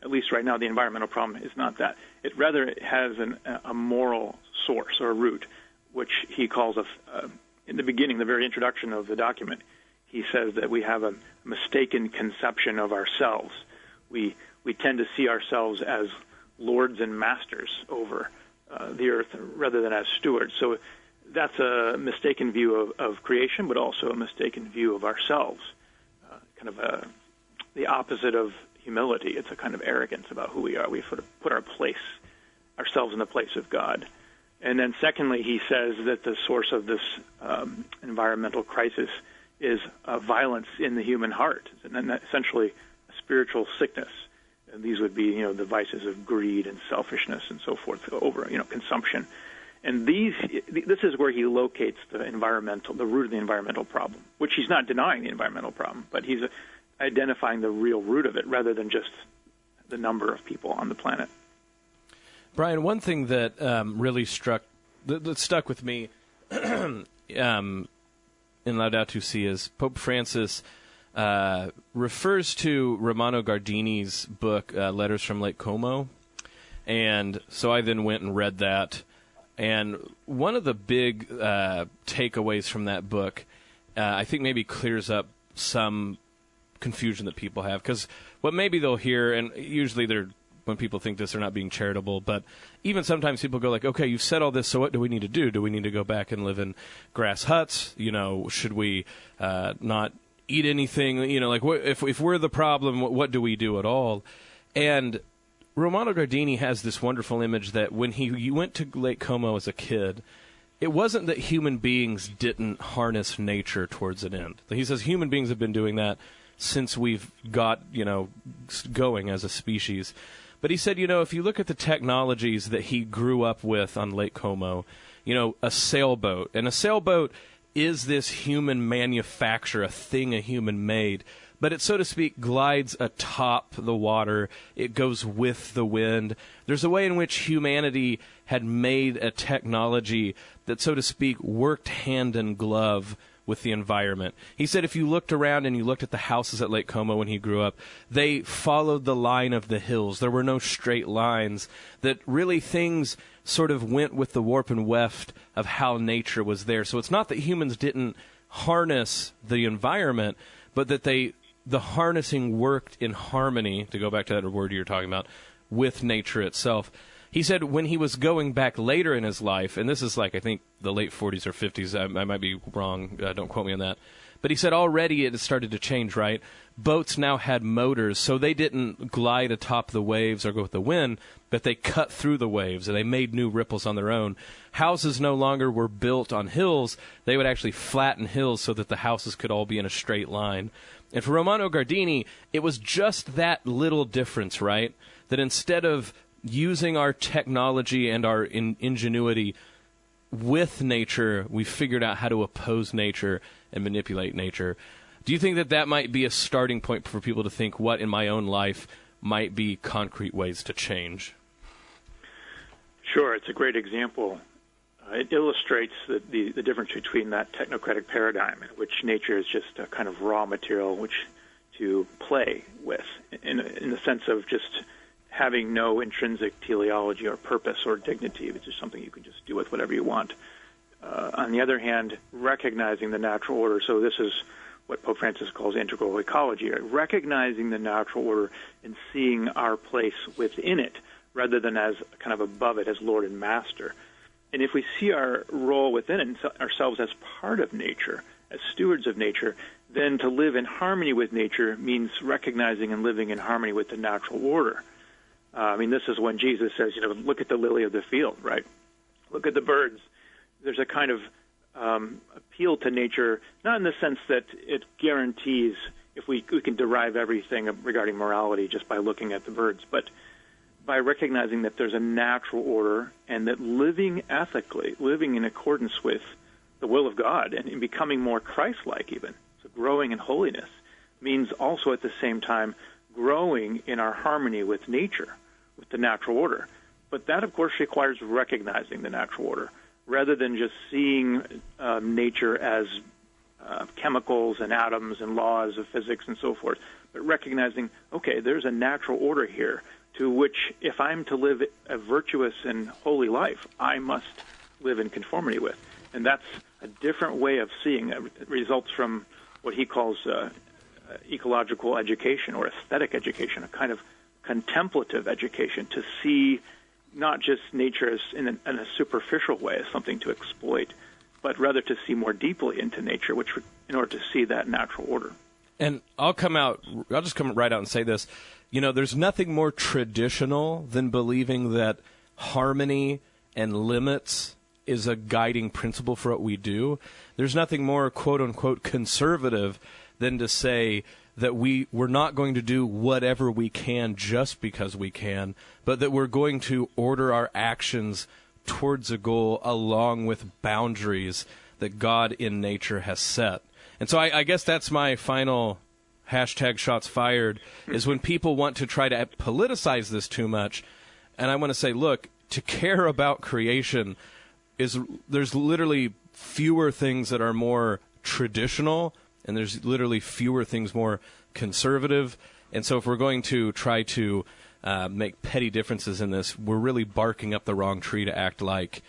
At least right now, the environmental problem is not that. It rather has a moral source or a root, which he calls in the beginning, the very introduction of the document, he says that we have a mistaken conception of ourselves. We tend to see ourselves as lords and masters over the earth rather than as stewards. So that's a mistaken view of creation, but also a mistaken view of ourselves, kind of the opposite of humility. It's a kind of arrogance about who we are. We sort of put ourselves in the place of God. And then secondly, he says that the source of this environmental crisis is violence in the human heart, and essentially a spiritual sickness. And these would be, the vices of greed and selfishness and so forth, over, consumption. And this is where he locates the root of the environmental problem, which he's not denying the environmental problem, but he's identifying the real root of it rather than just the number of people on the planet. Bryan, one thing that really stuck with me in Laudato Si is Pope Francis refers to Romano Guardini's book, Letters from Lake Como. And so I then went and read that. And one of the big takeaways from that book, I think maybe clears up some confusion that people have. Because what maybe they'll hear, and usually when people think this, they're not being charitable, but even sometimes people go like, okay, you've said all this, so what do we need to do? Do we need to go back and live in grass huts? Should we not eat anything? If we're the problem, what do we do at all? And Romano Guardini has this wonderful image that when he went to Lake Como as a kid, it wasn't that human beings didn't harness nature towards an end. He says human beings have been doing that since we've got, going as a species. But he said, if you look at the technologies that he grew up with on Lake Como, a sailboat. And a sailboat is this human manufacture, a thing a human made. But it, so to speak, glides atop the water. It goes with the wind. There's a way in which humanity had made a technology that, so to speak, worked hand in glove with the environment. He said if you looked around and you looked at the houses at Lake Como when he grew up, they followed the line of the hills. There were no straight lines, that really things sort of went with the warp and weft of how nature was there. So it's not that humans didn't harness the environment, but that the harnessing worked in harmony, to go back to that word you were talking about, with nature itself. He said when he was going back later in his life, and this is like I think the late 40s or 50s, I might be wrong, don't quote me on that, but he said already it had started to change, right? Boats now had motors, so they didn't glide atop the waves or go with the wind, but they cut through the waves, and they made new ripples on their own. Houses no longer were built on hills. They would actually flatten hills so that the houses could all be in a straight line. And for Romano Guardini, it was just that little difference, right? That instead of using our technology and our ingenuity with nature, we figured out how to oppose nature and manipulate nature. Do you think that might be a starting point for people to think what in my own life might be concrete ways to change? Sure, it's a great example. It illustrates the difference between that technocratic paradigm in which nature is just a kind of raw material which to play with, in the sense of just having no intrinsic teleology or purpose or dignity. It's just something you can just do with whatever you want. On the other hand, recognizing the natural order. So this is what Pope Francis calls integral ecology, right? Recognizing the natural order and seeing our place within it rather than as kind of above it as Lord and Master. And if we see our role within it and ourselves as part of nature, as stewards of nature, then to live in harmony with nature means recognizing and living in harmony with the natural order. This is when Jesus says, look at the lily of the field, right? Look at the birds. There's a kind of appeal to nature, not in the sense that it guarantees if we can derive everything regarding morality just by looking at the birds, but by recognizing that there's a natural order and that living ethically, living in accordance with the will of God and becoming more Christ-like even, so growing in holiness, means also at the same time growing in our harmony with nature, with the natural order. But that, of course, requires recognizing the natural order rather than just seeing nature as chemicals and atoms and laws of physics and so forth, but recognizing, okay, there's a natural order here to which, if I'm to live a virtuous and holy life, I must live in conformity with. And that's a different way of seeing it. It results from what he calls ecological education or aesthetic education, a kind of contemplative education, to see not just nature as in a superficial way as something to exploit, but rather to see more deeply into nature, in order to see that natural order. And I'll just come right out and say this. There's nothing more traditional than believing that harmony and limits is a guiding principle for what we do. There's nothing more, quote-unquote, conservative than to say that we're not going to do whatever we can just because we can, but that we're going to order our actions towards a goal along with boundaries that God in nature has set. And so I guess that's my final #shots fired, is when people want to try to politicize this too much. And I want to say, look, to care about creation there's literally fewer things that are more traditional and there's literally fewer things more conservative. And so if we're going to try to make petty differences in this, we're really barking up the wrong tree to act like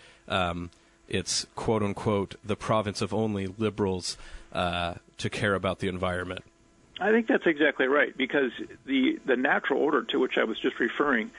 it's, quote-unquote, the province of only liberals to care about the environment. I think that's exactly right, because the natural order to which I was just referring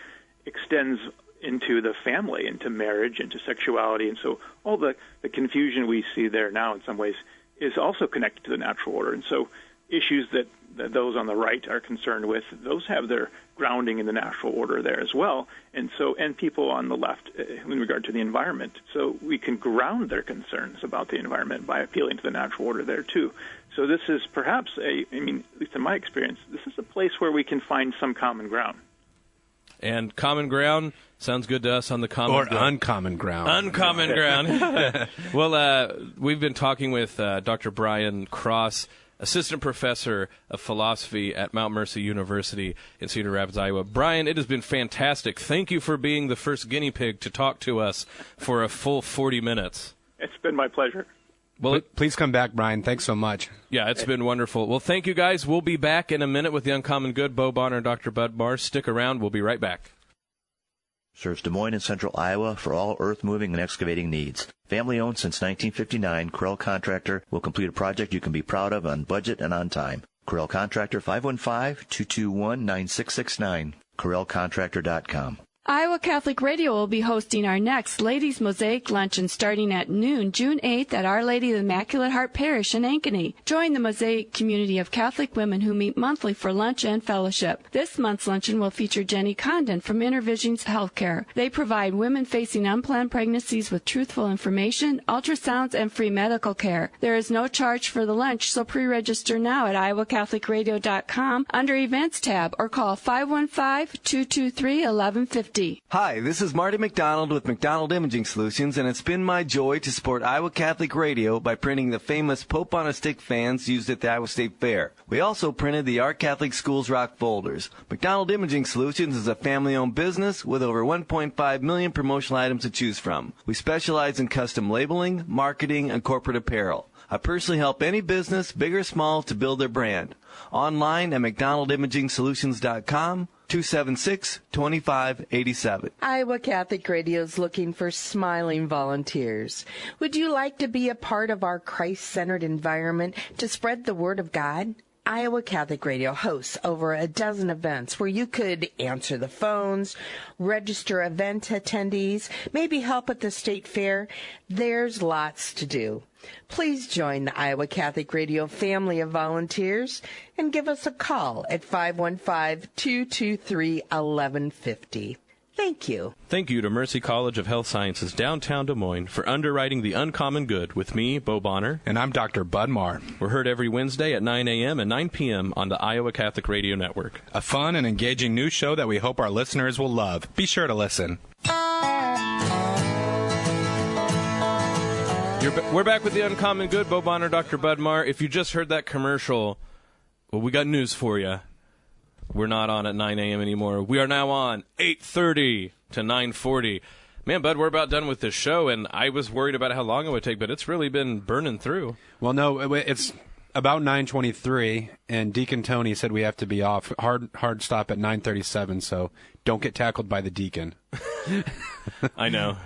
extends into the family, into marriage, into sexuality, and so all the confusion we see there now in some ways is also connected to the natural order. And so issues that those on the right are concerned with, those have their grounding in the natural order there as well. And people on the left in regard to the environment. So we can ground their concerns about the environment by appealing to the natural order there too. So this is perhaps at least in my experience, this is a place where we can find some common ground. And common ground sounds good to us on the common ground. Or uncommon ground. Uncommon ground. Well, we've been talking with Dr. Bryan Cross, assistant professor of philosophy at Mount Mercy University in Cedar Rapids, Iowa. Bryan, it has been fantastic. Thank you for being the first guinea pig to talk to us for a full 40 minutes. It's been my pleasure. Well, please come back, Bryan. Thanks so much. Yeah, it's been wonderful. Well, thank you, guys. We'll be back in a minute with the Uncommon Good. Bo Bonner and Dr. Bud Marr. Stick around. We'll be right back. Serves Des Moines and Central Iowa for all earth-moving and excavating needs. Family-owned since 1959, Corel Contractor will complete a project you can be proud of on budget and on time. Corel Contractor, 515-221-9669. CorelContractor.com. Iowa Catholic Radio will be hosting our next Ladies Mosaic Luncheon starting at noon, June 8th at Our Lady of the Immaculate Heart Parish in Ankeny. Join the Mosaic community of Catholic women who meet monthly for lunch and fellowship. This month's luncheon will feature Jenny Condon from Intervisions Healthcare. They provide women facing unplanned pregnancies with truthful information, ultrasounds, and free medical care. There is no charge for the lunch, so pre-register now at iowacatholicradio.com under Events tab or call 515-223-1150. Hi, this is Marty McDonald with McDonald Imaging Solutions, and it's been my joy to support Iowa Catholic Radio by printing the famous Pope on a Stick fans used at the Iowa State Fair. We also printed the Our Catholic Schools Rock folders. McDonald Imaging Solutions is a family-owned business with over 1.5 million promotional items to choose from. We specialize in custom labeling, marketing, and corporate apparel. I personally help any business, big or small, to build their brand. Online at McDonaldImagingSolutions.com. 276-2587. Iowa Catholic Radio is looking for smiling volunteers. Would you like to be a part of our Christ-centered environment to spread the word of God? Iowa Catholic Radio hosts over a dozen events where you could answer the phones, register event attendees, maybe help at the state fair. There's lots to do. Please join the Iowa Catholic Radio family of volunteers and give us a call at 515-223-1150. Thank you. Thank you to Mercy College of Health Sciences, downtown Des Moines, for underwriting the Uncommon Good with me, Bo Bonner. And I'm Dr. Bud Marr. We're heard every Wednesday at 9 a.m. and 9 p.m. on the Iowa Catholic Radio Network. A fun and engaging news show that we hope our listeners will love. Be sure to listen. We're back with the Uncommon Good, Bo Bonner, Dr. Bud Marr. If you just heard that commercial, well, we got news for you. We're not on at 9 a.m. anymore. We are now on 8:30 to 9:40. Man, Bud, we're about done with this show, and I was worried about how long it would take, but it's really been burning through. Well, no, it's about 9:23, and Deacon Tony said we have to be off. Hard stop at 9:37, so don't get tackled by the deacon. I know.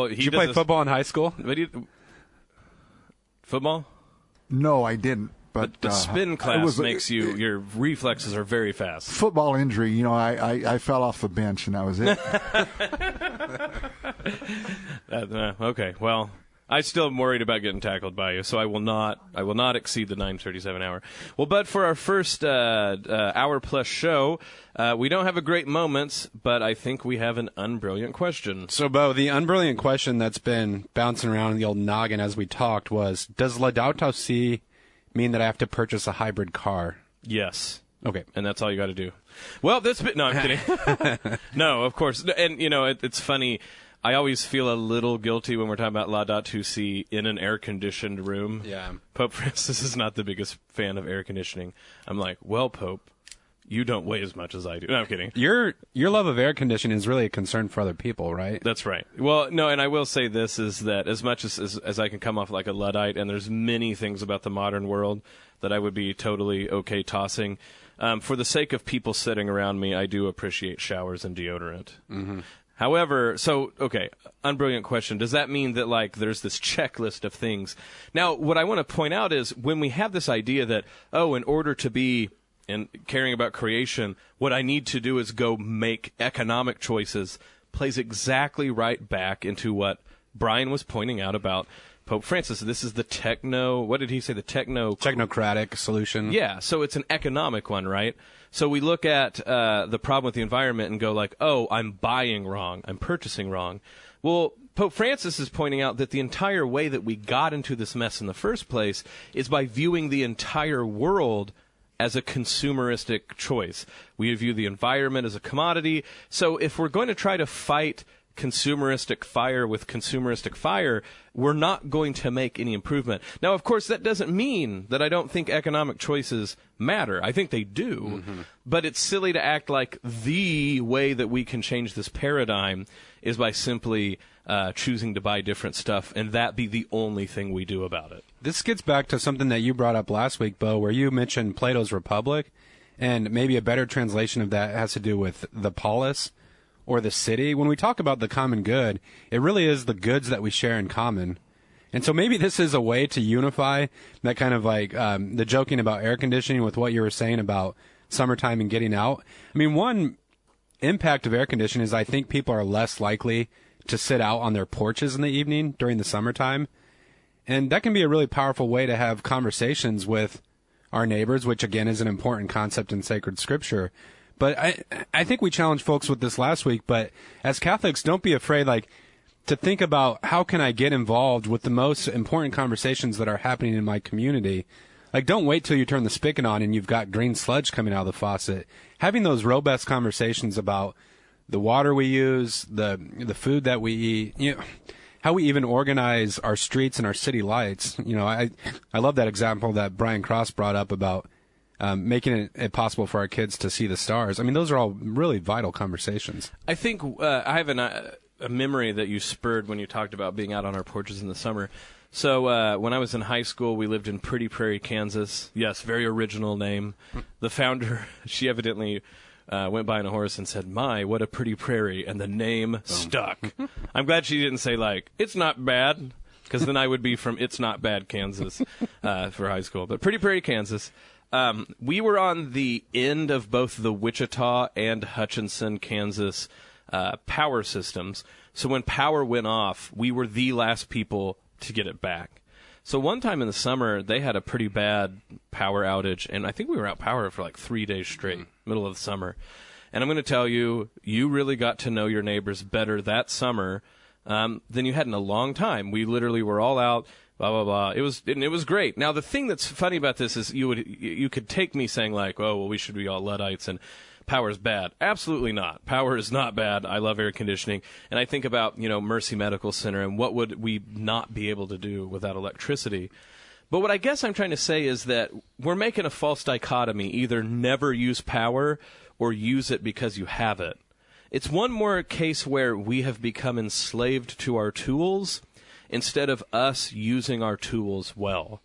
Did you play football in high school? Football? No, I didn't. But the spin class makes your reflexes are very fast. Football injury, I fell off the bench and that was it. Okay, well, I still am worried about getting tackled by you, so I will not exceed the 9:37 hour. Well, but for our first hour plus show, we don't have a great moments, but I think we have an unbrilliant question. So, Bo, the unbrilliant question that's been bouncing around in the old noggin as we talked was, does Laudato Si mean that I have to purchase a hybrid car? Yes. Okay. And that's all you got to do. Well, no, I'm kidding. No, of course. And, it's funny. I always feel a little guilty when we're talking about Laudato Si in an air-conditioned room. Yeah. Pope Francis is not the biggest fan of air conditioning. I'm like, well, Pope, you don't weigh as much as I do. No, I'm kidding. Your love of air conditioning is really a concern for other people, right? That's right. Well, no, and I will say this is that as much as I can come off like a Luddite, and there's many things about the modern world that I would be totally okay tossing, for the sake of people sitting around me, I do appreciate showers and deodorant. Mm-hmm. However, unbrilliant question. Does that mean that, like, there's this checklist of things? Now, what I want to point out is when we have this idea that, in order to be and caring about creation, what I need to do is go make economic choices, plays exactly right back into what Brian was pointing out about Pope Francis. This is the what did he say? The technocratic solution. Yeah, so it's an economic one, right? So we look at the problem with the environment and go like, I'm buying wrong, I'm purchasing wrong. Well, Pope Francis is pointing out that the entire way that we got into this mess in the first place is by viewing the entire world as a consumeristic choice. We view the environment as a commodity. So if we're going to try to fight consumeristic fire with consumeristic fire, we're not going to make any improvement. Now, of course, that doesn't mean that I don't think economic choices matter. I think they do. Mm-hmm. But it's silly to act like the way that we can change this paradigm is by simply choosing to buy different stuff, and that be the only thing we do about it. This gets back to something that you brought up last week, Bo, where you mentioned Plato's Republic, and maybe a better translation of that has to do with the polis, or the city. When we talk about the common good, it really is the goods that we share in common. And so maybe this is a way to unify that kind of like the joking about air conditioning with what you were saying about summertime and getting out. I mean, one impact of air conditioning is I think people are less likely to sit out on their porches in the evening during the summertime. And that can be a really powerful way to have conversations with our neighbors, which again is an important concept in sacred scripture. But I think we challenged folks with this last week, but as Catholics, don't be afraid, to think about how can I get involved with the most important conversations that are happening in my community. Don't wait till you turn the spigot on and you've got green sludge coming out of the faucet. Having those robust conversations about the water we use, the food that we eat, how we even organize our streets and our city lights. I love that example that Bryan Cross brought up about making it possible for our kids to see the stars. I mean, those are all really vital conversations. I think I have a memory that you spurred when you talked about being out on our porches in the summer. So when I was in high school, we lived in Pretty Prairie, Kansas. Yes, very original name. The founder, she evidently went by on a horse and said, "My, what a pretty prairie," and the name stuck. I'm glad she didn't say, "It's not bad," because then I would be from It's Not Bad, Kansas for high school. But Pretty Prairie, Kansas. We were on the end of both the Wichita and Hutchinson, Kansas power systems. So when power went off, we were the last people to get it back. So one time in the summer, they had a pretty bad power outage, and I think we were out power for 3 days straight, middle of the summer. And I'm going to tell you, you really got to know your neighbors better that summer than you had in a long time. We literally were all out. Blah, blah, blah. It was great. Now, the thing that's funny about this is you could take me saying we should be all Luddites and power's bad. Absolutely not. Power is not bad. I love air conditioning. And I think about, Mercy Medical Center and what would we not be able to do without electricity. But what I guess I'm trying to say is that we're making a false dichotomy. Either never use power or use it because you have it. It's one more case where we have become enslaved to our tools instead of us using our tools well.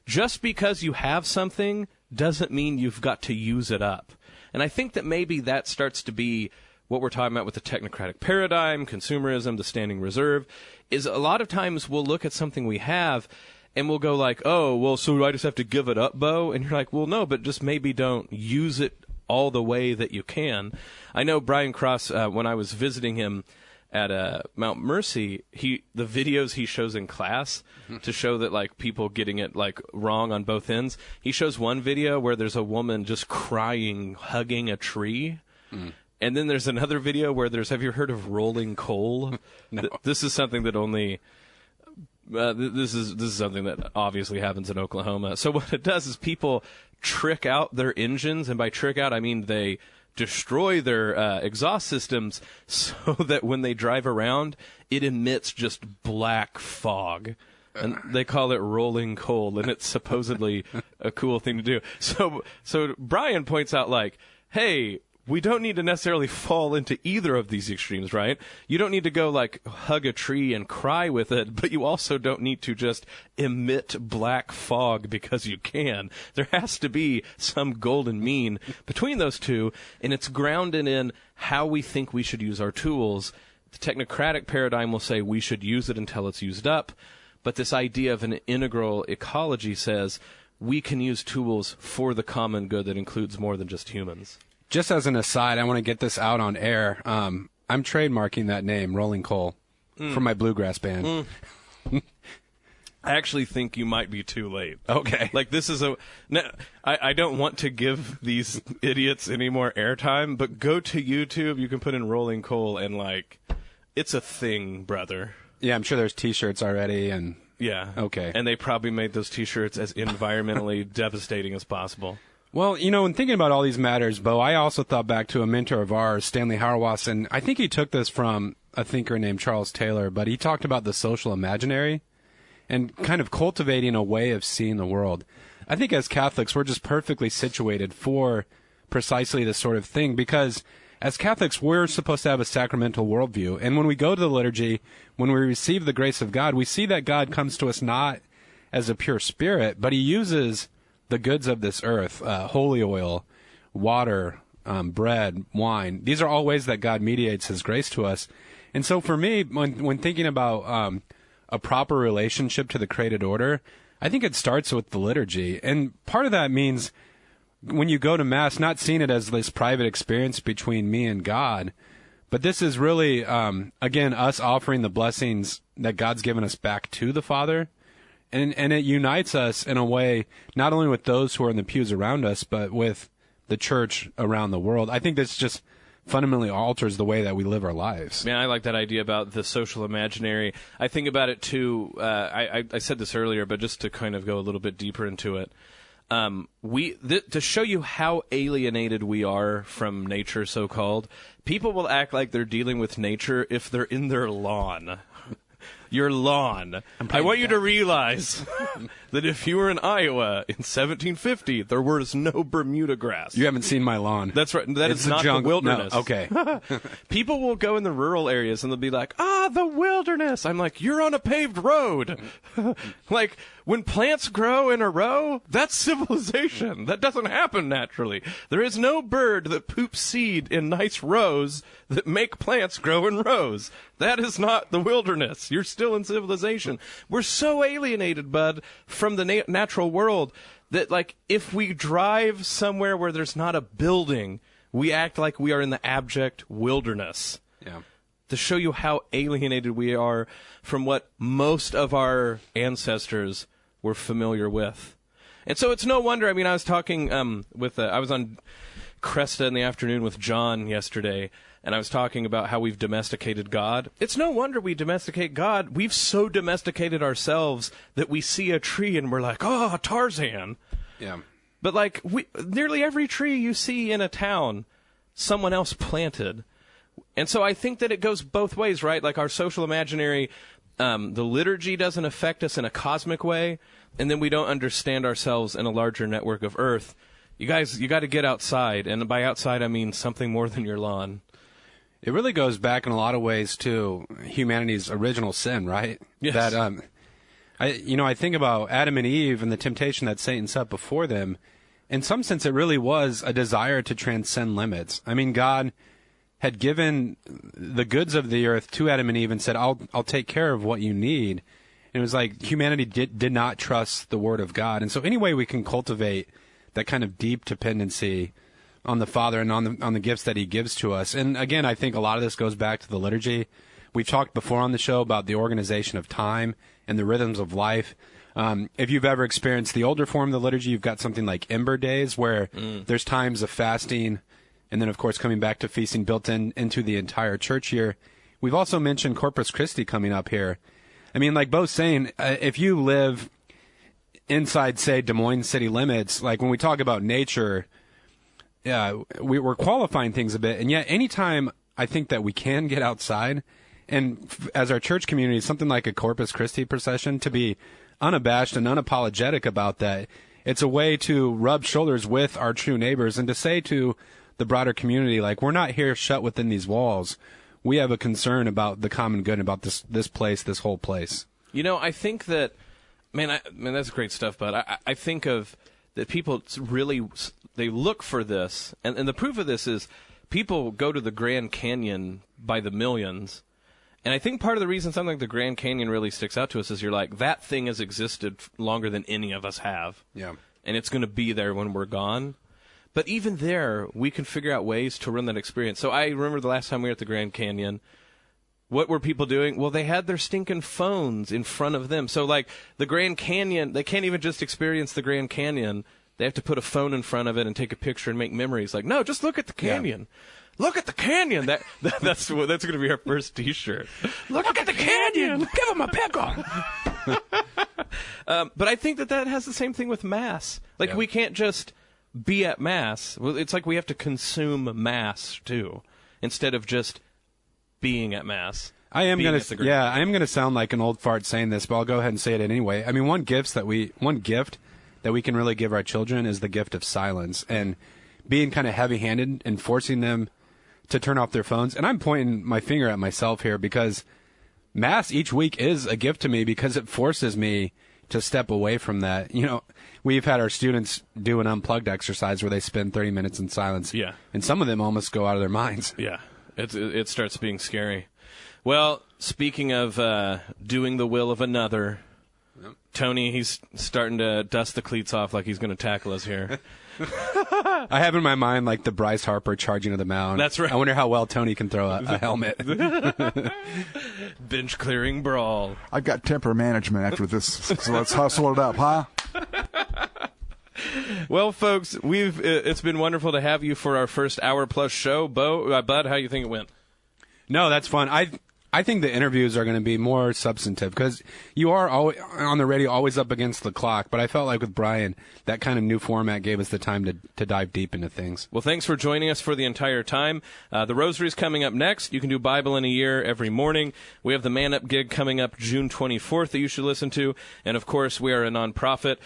Just because you have something doesn't mean you've got to use it up. And I think that maybe that starts to be what we're talking about with the technocratic paradigm, consumerism, the standing reserve, is a lot of times we'll look at something we have and we'll go so I just have to give it up, Bo? And you're well, no, but just maybe don't use it all the way that you can. I know Bryan Cross, when I was visiting him at Mount Mercy, the videos he shows in class to show that people getting it wrong on both ends. He shows one video where there's a woman just crying, hugging a tree. And then there's another video where have you heard of rolling coal? No. This is something that only this is something that obviously happens in Oklahoma. So what it does is people trick out their engines, and by trick out I mean they destroy their exhaust systems so that when they drive around, it emits just black fog. And they call it rolling coal, and it's supposedly a cool thing to do. So Brian points out, hey, we don't need to necessarily fall into either of these extremes, right? You don't need to go like hug a tree and cry with it, but you also don't need to just emit black fog because you can. There has to be some golden mean between those two, and it's grounded in how we think we should use our tools. The technocratic paradigm will say we should use it until it's used up, but this idea of an integral ecology says we can use tools for the common good that includes more than just humans. Just as an aside, I want to get this out on air. I'm trademarking that name, Rolling Coal, for my bluegrass band. I actually think you might be too late. Okay. Like, this is I don't want to give these idiots any more airtime, but go to YouTube. You can put in Rolling Coal, and, like, it's a thing, brother. Yeah, I'm sure there's T-shirts already, and... Yeah. Okay. And they probably made those T-shirts as environmentally devastating as possible. Well, you know, in thinking about all these matters, Bo, I also thought back to a mentor of ours, Stanley Hauerwas, and I think he took this from a thinker named Charles Taylor, but he talked about the social imaginary and kind of cultivating a way of seeing the world. I think as Catholics, we're just perfectly situated for precisely this sort of thing because as Catholics, we're supposed to have a sacramental worldview. And when we go to the liturgy, when we receive the grace of God, we see that God comes to us not as a pure spirit, but he uses the goods of this earth, holy oil, water, bread, wine. These are all ways that God mediates his grace to us. And so for me, when thinking about a proper relationship to the created order, I think it starts with the liturgy. And part of that means when you go to Mass, not seeing it as this private experience between me and God, but this is really, again, us offering the blessings that God's given us back to the Father. And it unites us in a way, not only with those who are in the pews around us, but with the church around the world. I think this just fundamentally alters the way that we live our lives. Man, I like that idea about the social imaginary. I think about it, too. I said this earlier, but just to kind of go a little bit deeper into it. To show you how alienated we are from nature, so-called, people will act like they're dealing with nature if they're in their lawn. Your lawn. I want you to realize that if you were in Iowa in 1750, there was no Bermuda grass. You haven't seen my lawn. That's right. That is not the wilderness. No. Okay. People will go in the rural areas and they'll be like, the wilderness. I'm like, you're on a paved road. Like, when plants grow in a row, that's civilization. That doesn't happen naturally. There is no bird that poops seed in nice rows that make plants grow in rows. That is not the wilderness. You're still in civilization. We're so alienated, bud, from the natural world that, like, if we drive somewhere where there's not a building, we act like we are in the abject wilderness. Yeah. To show you how alienated we are from what most of our ancestors were familiar with. And so it's no wonder, I mean, I was talking I was on Cresta in the afternoon with John yesterday, and I was talking about how we've domesticated God. It's no wonder we domesticate God. We've so domesticated ourselves that we see a tree and we're like, Tarzan. Yeah. But like nearly every tree you see in a town, someone else planted. And so I think that it goes both ways, right? Like our social imaginary, the liturgy doesn't affect us in a cosmic way, and then we don't understand ourselves in a larger network of Earth. You guys, you got to get outside, and by outside I mean something more than your lawn. It really goes back in a lot of ways to humanity's original sin, right? Yes. That I think about Adam and Eve and the temptation that Satan set before them. In some sense, it really was a desire to transcend limits. I mean, God had given the goods of the earth to Adam and Eve and said, I'll take care of what you need. And it was like humanity did not trust the word of God. And so any way we can cultivate that kind of deep dependency on the Father and on the gifts that he gives to us. And again, I think a lot of this goes back to the liturgy. We've talked before on the show about the organization of time and the rhythms of life. If you've ever experienced the older form of the liturgy, you've got something like Ember Days where there's times of fasting and then, of course, coming back to feasting built into the entire church year. We've also mentioned Corpus Christi coming up here. I mean, like Bo's saying, if you live inside, say, Des Moines city limits, like when we talk about nature, we're qualifying things a bit. And yet anytime I think that we can get outside, and as our church community, something like a Corpus Christi procession, to be unabashed and unapologetic about that, it's a way to rub shoulders with our true neighbors and to say to the broader community. Like, we're not here shut within these walls. We have a concern about the common good, about this place, this whole place. You know, I think that, man, that's great stuff, but I think of that people really, they look for this, and the proof of this is people go to the Grand Canyon by the millions, and I think part of the reason something like the Grand Canyon really sticks out to us is you're like, that thing has existed longer than any of us have. Yeah. And it's going to be there when we're gone. But even there, we can figure out ways to run that experience. So I remember the last time we were at the Grand Canyon, what were people doing? Well, they had their stinking phones in front of them. So, like, the Grand Canyon, they can't even just experience the Grand Canyon. They have to put a phone in front of it and take a picture and make memories. Like, no, just look at the canyon. Yeah. Look at the canyon. That's going to be our first T-shirt. Look at the canyon. Give him a pickle. But I think that has the same thing with Mass. Like, we can't just be at Mass. Well, it's like we have to consume Mass, too, instead of just being at Mass. I am going to sound like an old fart saying this, but I'll go ahead and say it anyway. I mean, one gift that we can really give our children is the gift of silence, and being kind of heavy-handed and forcing them to turn off their phones. And I'm pointing my finger at myself here, because Mass each week is a gift to me, because it forces me to step away from that. You know, we've had our students do an unplugged exercise where they spend 30 minutes in silence. Yeah. And some of them almost go out of their minds. Yeah. It starts being scary. Well, speaking of doing the will of another, Tony, he's starting to dust the cleats off like he's going to tackle us here. I have in my mind like the Bryce Harper charging to the mound. That's right. I wonder how well Tony can throw a helmet. Bench clearing brawl. I've got temper management after this, so let's hustle it up, huh? Well, folks, it's been wonderful to have you for our first hour-plus show. Bud, how you think it went? No, that's fun. I think the interviews are going to be more substantive, because you are always, on the radio, always up against the clock. But I felt like with Bryan, that kind of new format gave us the time to dive deep into things. Well, thanks for joining us for the entire time. The Rosary is coming up next. You can do Bible in a Year every morning. We have the Man Up gig coming up June 24th that you should listen to. And, of course, we are a nonprofit.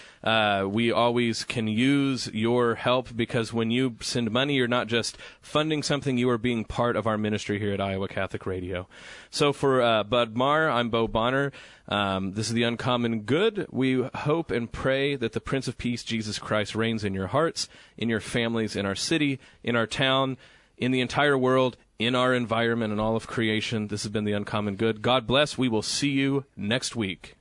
We always can use your help, because when you send money, you're not just funding something, you are being part of our ministry here at Iowa Catholic Radio. So for Bud Marr, I'm Bo Bonner. This is The Uncommon Good. We hope and pray that the Prince of Peace, Jesus Christ, reigns in your hearts, in your families, in our city, in our town, in the entire world, in our environment, and all of creation. This has been The Uncommon Good. God bless. We will see you next week.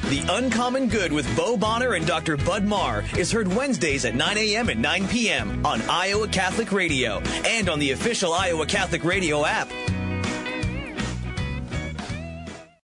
The Uncommon Good with Bo Bonner and Dr. Bud Marr is heard Wednesdays at 9 a.m. and 9 p.m. on Iowa Catholic Radio and on the official Iowa Catholic Radio app.